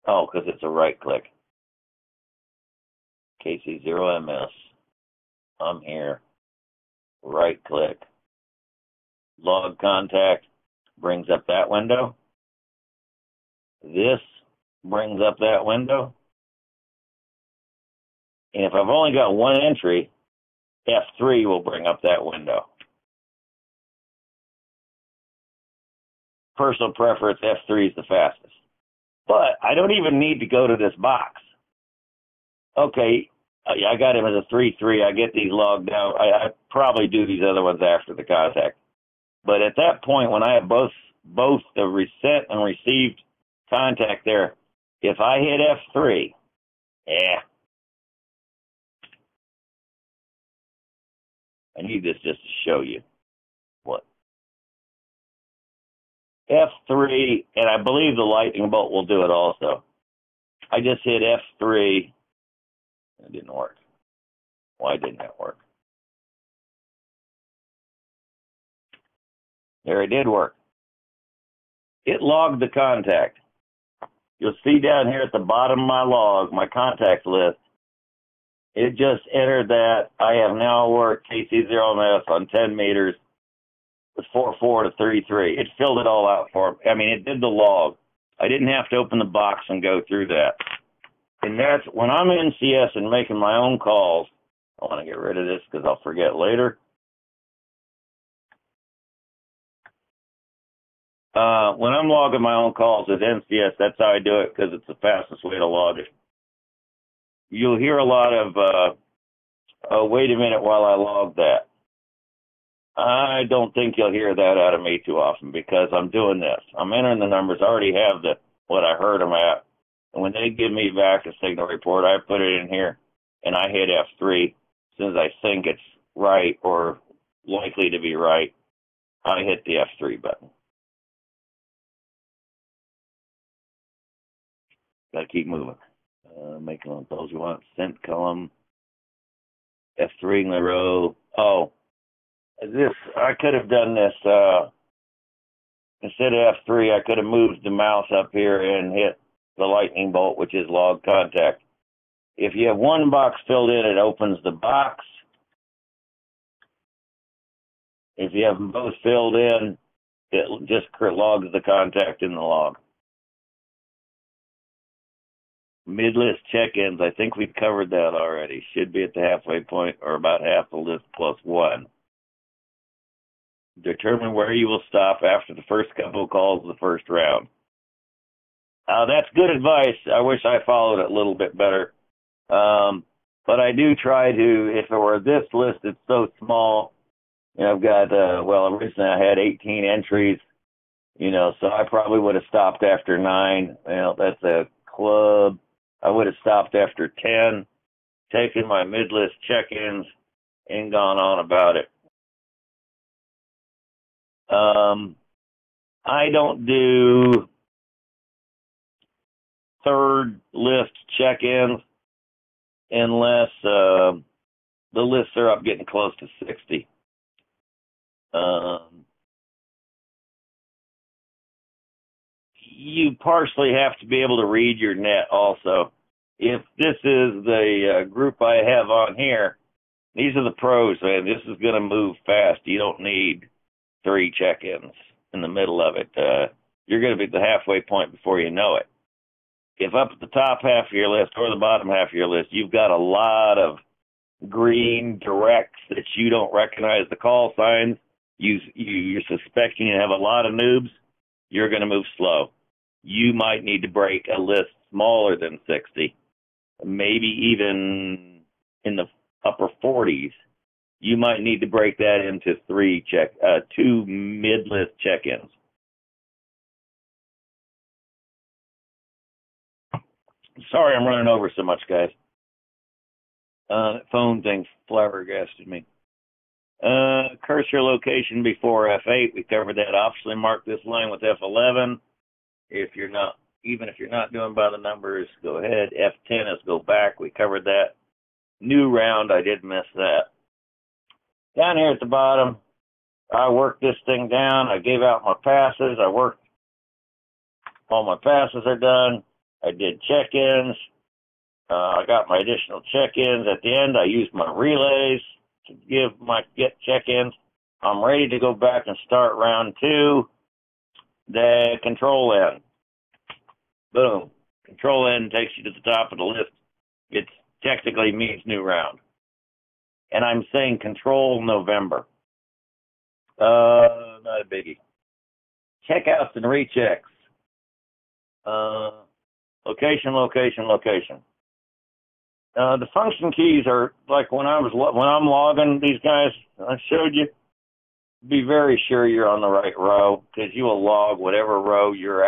Oh, because it's a right click. KC0MS. I'm here. Right click. Log contact brings up that window. This brings up that window. And if I've only got one entry, F3 will bring up that window. Personal preference, F3 is the fastest. But I don't even need to go to this box. Okay, I got him as a 3-3. I get these logged down. I probably do these other ones after the contact. But at that point, when I have both the sent and received contact there, if I hit F3, I need this just to show you what. F3, and I believe the lightning bolt will do it also. I just hit F3. It didn't work. Why didn't it work? There, it did work. It logged the contact. You'll see down here at the bottom of my log, my contact list, it just entered that I have now worked KC0MS on 10 meters with 44 to 33. It filled it all out for me. I mean, it did the log. I didn't have to open the box and go through that. And that's when I'm in CS and making my own calls. I want to get rid of this because I'll forget later. When I'm logging my own calls at NCS, that's how I do it because it's the fastest way to log it. You'll hear a lot of, wait a minute while I log that. I don't think you'll hear that out of me too often because I'm doing this. I'm entering the numbers. I already have what I heard them at. And when they give me back a signal report, I put it in here and I hit F3. As soon as I think it's right or likely to be right, I hit the F3 button. Got to keep moving. Make one of those you want. Sent column. F3 in the row. Oh, this, I could have done this, instead of F3, I could have moved the mouse up here and hit the lightning bolt, which is log contact. If you have one box filled in, it opens the box. If you have them both filled in, it just logs the contact in the log. Mid-list check-ins, I think we've covered that already. Should be at the halfway point or about half the list plus one. Determine where you will stop after the first couple of calls of the first round. That's good advice. I wish I followed it a little bit better. But I do try to, if it were this list, it's so small. I've got, originally I had 18 entries, so I probably would have stopped after 9. That's a club. I would have stopped after 10, taken my mid-list check-ins, and gone on about it. I don't do third list check-ins unless the lists are up getting close to 60. You partially have to be able to read your net also. If this is the group I have on here, these are the pros, man. This is going to move fast. You don't need 3 check-ins in the middle of it. You're going to be at the halfway point before you know it. If up at the top half of your list or the bottom half of your list, you've got a lot of green directs that you don't recognize the call signs, you're suspecting you have a lot of noobs, you're going to move slow. You might need to break a list smaller than 60, maybe even in the upper 40s. You might need to break that into 2 mid-list check-ins. Sorry I'm running over so much, guys. That phone thing flabbergasted me. Cursor location before F8. We covered that. Optionally mark this line with F11. Even if you're not doing by the numbers, go ahead. F10 is go back. We covered that. New round, I did miss that. Down here at the bottom, I worked this thing down. I gave out my passes. All my passes are done. I did check-ins. I got my additional check-ins. At the end, I used my relays to get check-ins. I'm ready to go back and start round 2. The control N. Boom. Control N takes you to the top of the list. It technically means new round. And I'm saying control November. Not a biggie. Checkouts and rechecks. Location, location, location. The function keys are like when I'm logging these guys, I showed you, be very sure you're on the right row, because you will log whatever row you're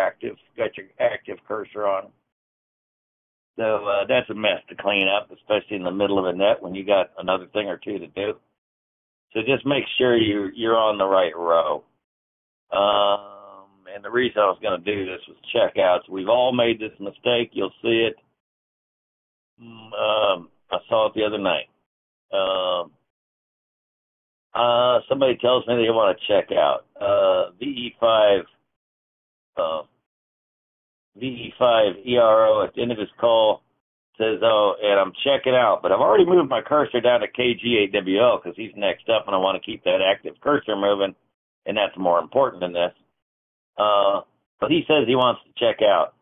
got your active cursor on. So that's a mess to clean up, especially in the middle of a net when you got another thing or two to do. So just make sure you're on the right row. And the reason I was going to do this was checkouts. We've all made this mistake. You'll see it. I saw it the other night. Somebody tells me they want to check out. VE5 ERO at the end of his call says, oh, and I'm checking out, but I've already moved my cursor down to KGAWL because he's next up, and I want to keep that active cursor moving, and that's more important than this. But he says he wants to check out.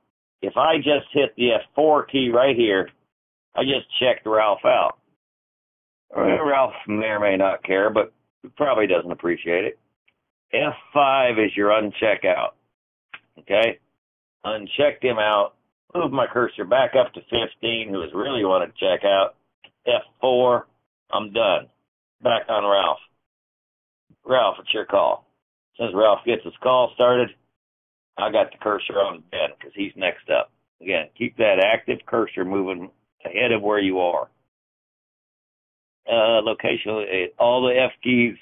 If I just hit the F4 key right here, I just checked Ralph out. Ralph may or may not care, but probably doesn't appreciate it. F5 is your uncheck out. Okay? Unchecked him out. Move my cursor back up to 15, who is really want to check out. F4, I'm done. Back on Ralph. Ralph, it's your call. As soon as Ralph gets his call started, I got the cursor on Ben because he's next up. Again, keep that active cursor moving ahead of where you are. Location, all the F keys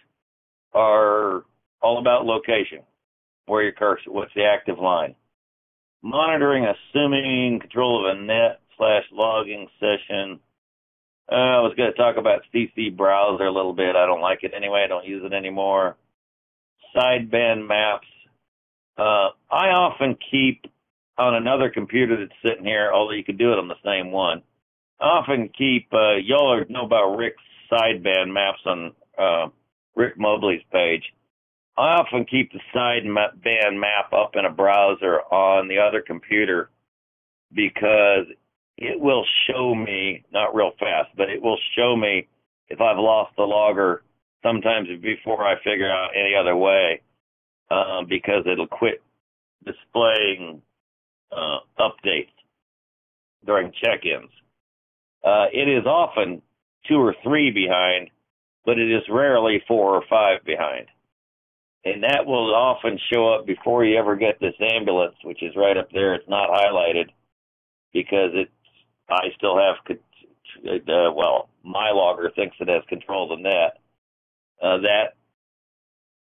are all about location. Where your cursor, what's the active line. Monitoring, assuming control of a net/logging session. I was going to talk about CC browser a little bit. I don't like it anyway. I don't use it anymore. Sideband maps. I often keep on another computer that's sitting here, although you could do it on the same one. I often keep, y'all know about Rick's sideband maps on Rick Mobley's page. I often keep the sideband map up in a browser on the other computer because it will show me, not real fast, but it will show me if I've lost the logger sometimes before I figure out any other way, because it'll quit displaying updates during check-ins. It is often 2 or 3 behind, but it is rarely 4 or 5 behind. And that will often show up before you ever get this ambulance, which is right up there. It's not highlighted because I still have, my logger thinks it has control of the net. That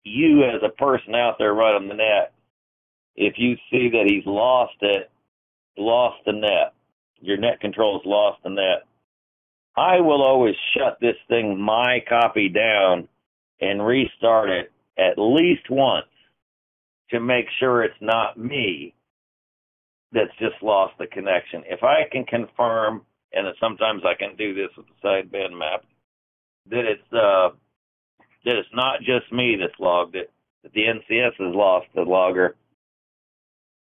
you as a person out there running the net, if you see that he's lost the net, your net control's lost the net, I will always shut this thing, my copy, down and restart it at least once to make sure it's not me that's just lost the connection. If I can confirm, and sometimes I can do this with the sideband map, that it's not just me that's logged it, that the NCS has lost the logger,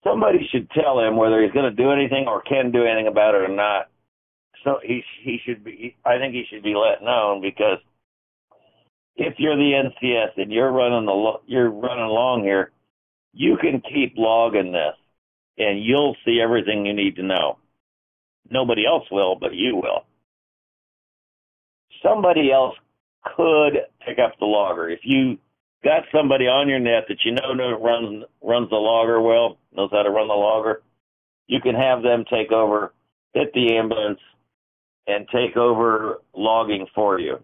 somebody should tell him whether he's going to do anything or can do anything about it or not. So he should be. I think he should be let known, because if you're the NCS and you're running along here, you can keep logging this, and you'll see everything you need to know. Nobody else will, but you will. Somebody else could pick up the logger. If you got somebody on your net that you know runs the logger well, knows how to run the logger, you can have them take over, hit the ambulance, and take over logging for you.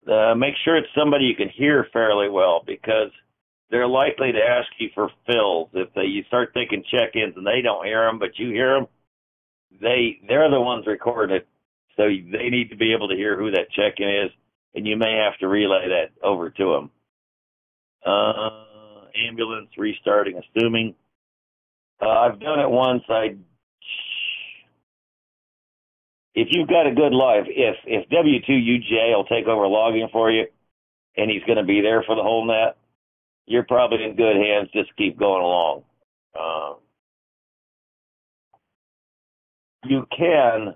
Make sure it's somebody you can hear fairly well, because they're likely to ask you for fills. If you start taking check-ins and they don't hear them, but you hear them, they're the ones recording it, so they need to be able to hear who that check-in is, and you may have to relay that over to them. Ambulance restarting, assuming. I've done it once. If you've got a good live, if W2UJ will take over logging for you, and he's going to be there for the whole net, you're probably in good hands. Just keep going along. You can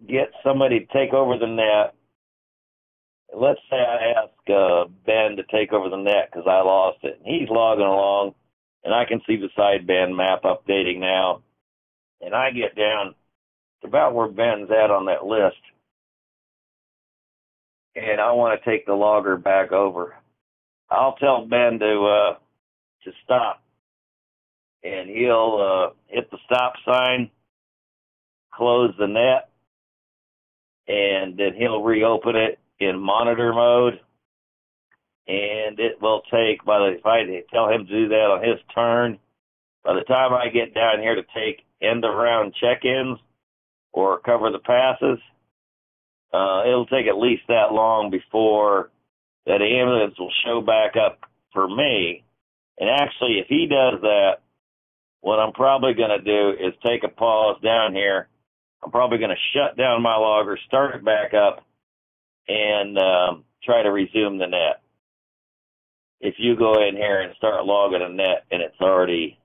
get somebody to take over the net. Let's say I ask Ben to take over the net because I lost it. He's logging along, and I can see the sideband map updating now. And I get down to about where Ben's at on that list, and I want to take the logger back over. I'll tell Ben to stop, and he'll hit the stop sign, close the net, and then he'll reopen it in monitor mode. And it will take, if I tell him to do that on his turn, by the time I get down here to take end-of-round check-ins or cover the passes, it'll take at least that long before that ambulance will show back up for me. And actually, if he does that, what I'm probably going to do is take a pause down here. I'm probably going to shut down my logger, start it back up, and try to resume the net. If you go in here and start logging a net and it's already,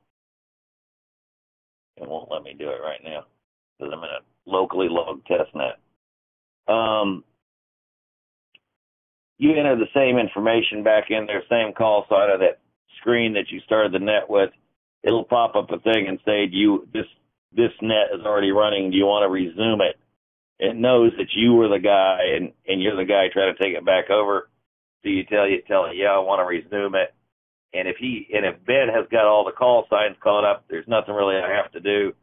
it won't let me do it right now because I'm in a locally logged test net. You enter the same information back in there, same call sign of that screen that you started the net with. It'll pop up a thing and say, this net is already running. Do you want to resume it? It knows that you were the guy and you're the guy trying to take it back over. So you tell it, yeah, I want to resume it. And if Ben has got all the call signs caught up, there's nothing really I have to do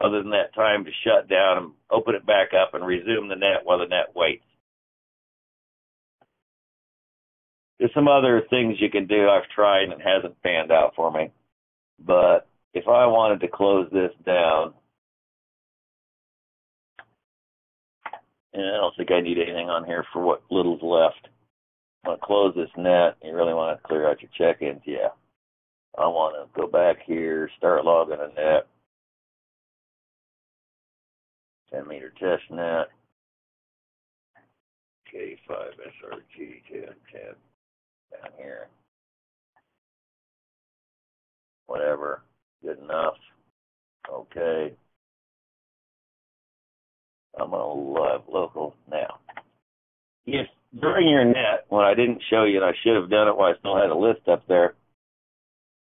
other than that time to shut down and open it back up and resume the net while the net waits. There's some other things you can do I've tried and it hasn't panned out for me. But if I wanted to close this down, and I don't think I need anything on here for what little's left. I want to close this net. You really want to clear out your check-ins? Yeah. I want to go back here, start logging a net. 10-meter test net. K5 SRG 1010 down here. Whatever. Good enough. Okay. I'm on live local now. If during your net, when I didn't show you, and I should have done it while I still had a list up there,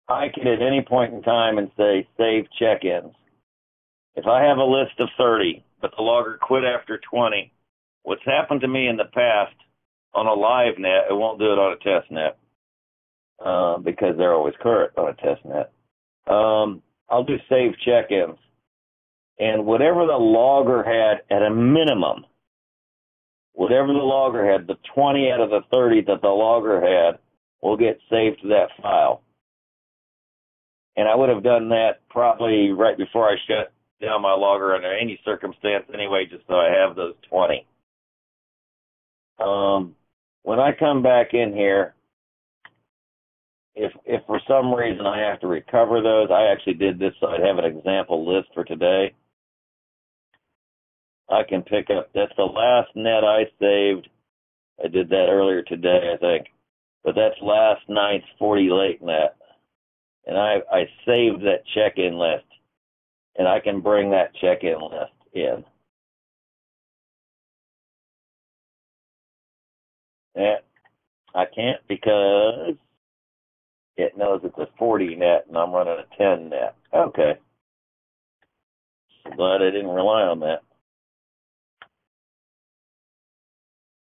I can at any point in time and say save check-ins. If I have a list of 30, but the logger quit after 20, what's happened to me in the past on a live net, it won't do it on a test net because they're always current on a test net. I'll do save check-ins. And whatever the logger had at a minimum whatever the logger had, the 20 out of the 30 that the logger had will get saved to that file. And I would have done that probably right before I shut down my logger under any circumstance anyway, just so I have those 20. When I come back in here, if for some reason I have to recover those, I actually did this so I'd have an example list for today. I can pick up, that's the last net I saved. I did that earlier today, I think. But that's last night's 40 late net. And I saved that check-in list. And I can bring that check-in list in. Yeah, I can't because it knows it's a 40 net and I'm running a 10 net. Okay. Glad I didn't rely on that.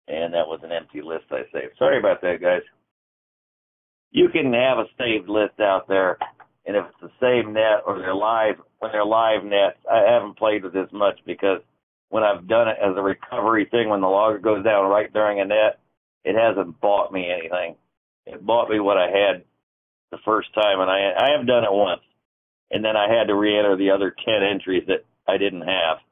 And that was an empty list I saved. Sorry about that, guys. You can have a saved list out there, and if it's the same net or when they're live nets, I haven't played with this much because when I've done it as a recovery thing, when the logger goes down right during a net, it hasn't bought me anything. It bought me what I had the first time, and I have done it once, and then I had to re-enter the other 10 entries that I didn't have.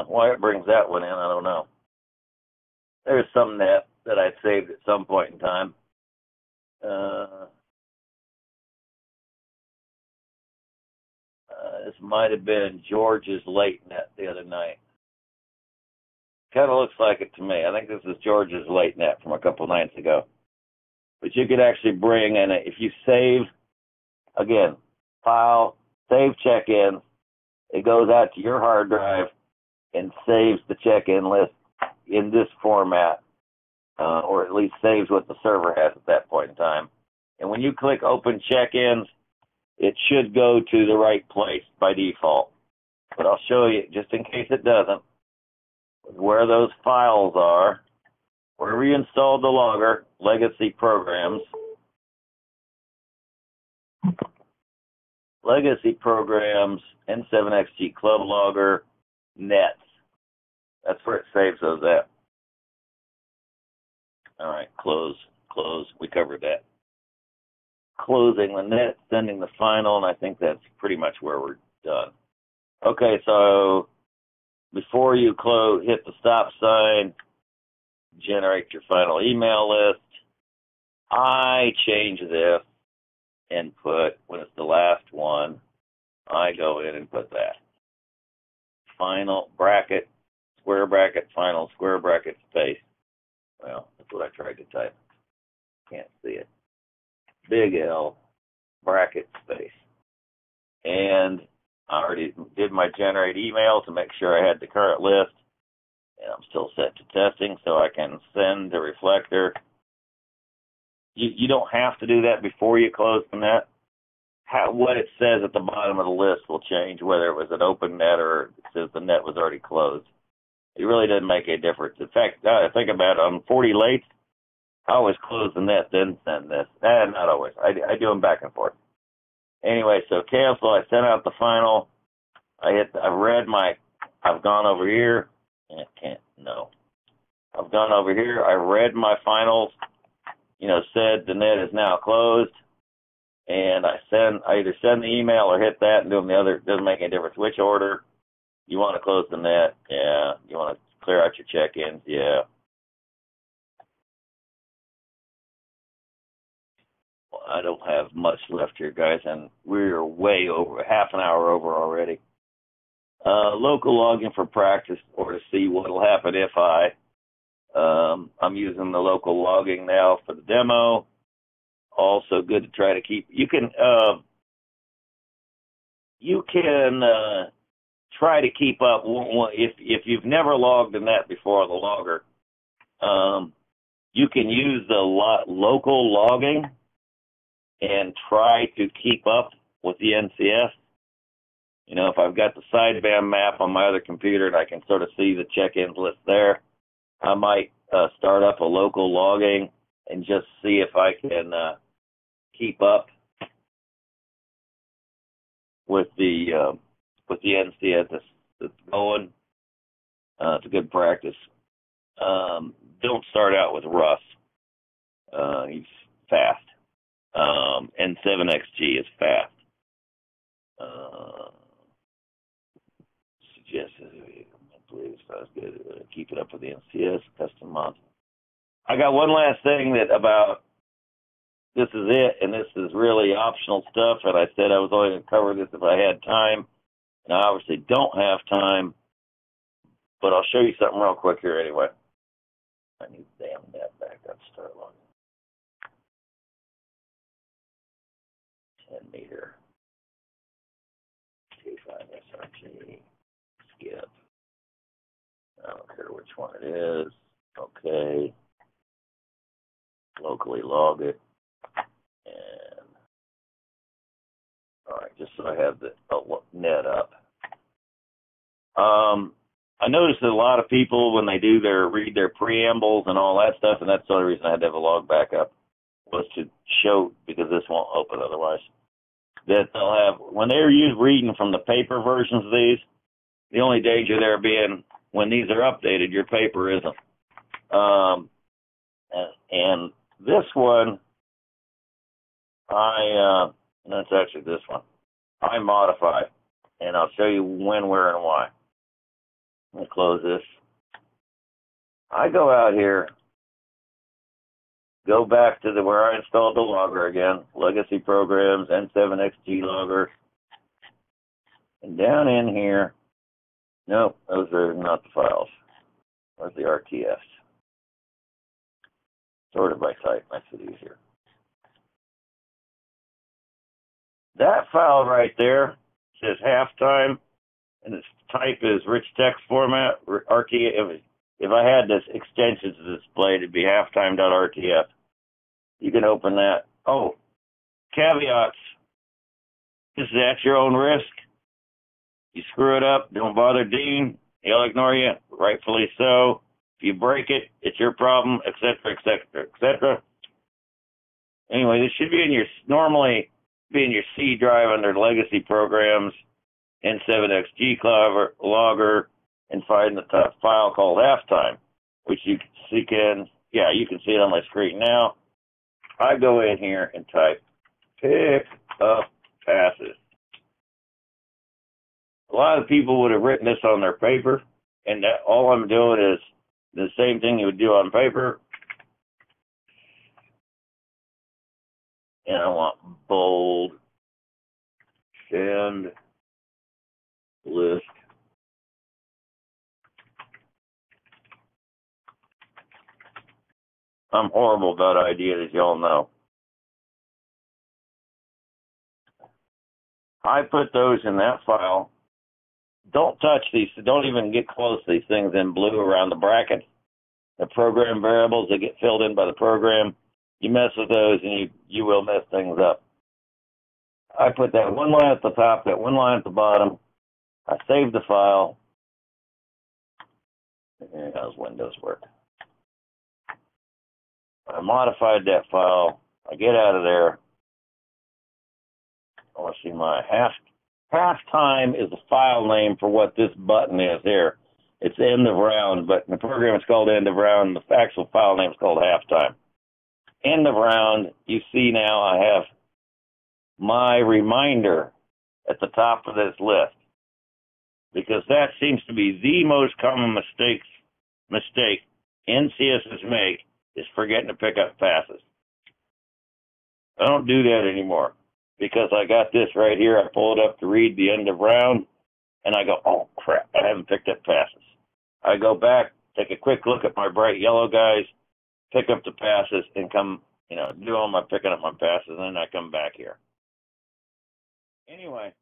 Why it brings that one in, I don't know. There's some net that I saved at some point in time. This might have been George's late net the other night. Kind of looks like it to me. I think this is George's late net from a couple nights ago. But you could actually bring in, if you save, again, file, save check-in, it goes out to your hard drive and saves the check-in list in this format, or at least saves what the server has at that point in time. And when you click Open Check-ins, it should go to the right place by default. But I'll show you, just in case it doesn't, where those files are. Wherever you installed the logger, Legacy Programs, N7XG Club Logger, Nets. That's where it saves those at. All right, close. We covered that. Closing the net, sending the final, and I think that's pretty much where we're done. Okay, so before you close, hit the stop sign, generate your final email list. I change this and put, when it's the last one, I go in and put that. Final bracket, square bracket, final, square bracket, space. Well, that's what I tried to type. Can't see it. Big L, bracket, space. And I already did my generate email to make sure I had the current list. And I'm still set to testing, so I can send the reflector. You don't have to do that before you close the net. What it says at the bottom of the list will change, whether it was an open net or it says the net was already closed. It really doesn't make a difference. In fact, think about it. On 40 late, I always close the net, then send this. Not always. I do them back and forth. Anyway, so cancel. I sent out the final. I've gone over here. I've gone over here. I read my finals. Said the net is now closed. And I either send the email or hit that and do them the other. It doesn't make any difference which order. You want to close the net? Yeah. You want to clear out your check-ins? Yeah. Well, I don't have much left here, guys, and we're way over, half an hour over already. Local login for practice or to see what will happen if I'm using the local logging now for the demo. Also good to try to keep. You can try to keep up if you've never logged a net before the logger. You can use the local logging and try to keep up with the NCS. If I've got the sideband map on my other computer and I can sort of see the check-ins list there, I might start up a local logging and just see if I can keep up with the NCS that's going. It's a good practice. Don't start out with Russ. He's fast. N7XG is fast. Suggested, please, sounds good. Keep it up with the NCS custom mod. I got one last thing that about this is it, and this is really optional stuff. And I said I was only going to cover this if I had time, and I obviously don't have time. But I'll show you something real quick here anyway. I need the damn net back up. Start logging. 10 meter. K5 SRG. Skip. I don't care which one it is. Okay. Locally log it. And all right, just so I have the net up. I noticed that a lot of people, when they do read their preambles and all that stuff, and that's the only reason I had to have a log backup, was to show, because this won't open otherwise, that they'll have, when they're reading from the paper versions of these, the only danger there being when these are updated, your paper isn't. And this one, that's actually this one, I modify, and I'll show you when, where, and why. Let me close this. I go out here, go back to where I installed the logger again, legacy programs, N7XG logger, and down in here, nope, those are not the files. Where's the RTFs? Sorted by type, makes it easier. That file right there says halftime, and its type is rich text format. RTF. If I had this extension to display, it'd be halftime.rtf. You can open that. Oh, caveats. This is at your own risk. You screw it up, don't bother Dean. He'll ignore you, rightfully so. If you break it, it's your problem, etc., etc., etc. Anyway, this should be normally be in your C drive under legacy programs, N7XG logger, and find the top file called halftime, which you can see it on my screen now. I go in here and type pick up passes. A lot of people would have written this on their paper, and all I'm doing is the same thing you would do on paper. And I want bold, send, list. I'm horrible about ideas, as y'all know. I put those in that file. Don't touch these. Don't even get close to these things in blue around the bracket. The program variables that get filled in by the program. You mess with those and you will mess things up. I put that one line at the top, that one line at the bottom. I saved the file. And how's Windows work? I modified that file. I get out of there. I want to see my halftime is the file name for what this button is here. It's end of round, but in the program it's called end of round. The actual file name is called halftime. End of round, you see now I have my reminder at the top of this list, because that seems to be the most common mistake NCSs make, is forgetting to pick up passes. I don't do that anymore, because I got this right here. I pull it up to read the end of round, and I go, oh crap, I haven't picked up passes. I go back, take a quick look at my bright yellow guys, pick up the passes, and come, do all my picking up my passes, and then I come back here. Anyway,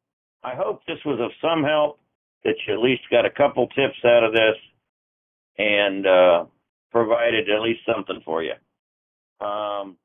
I hope this was of some help, that you at least got a couple tips out of this, and provided at least something for you. I'll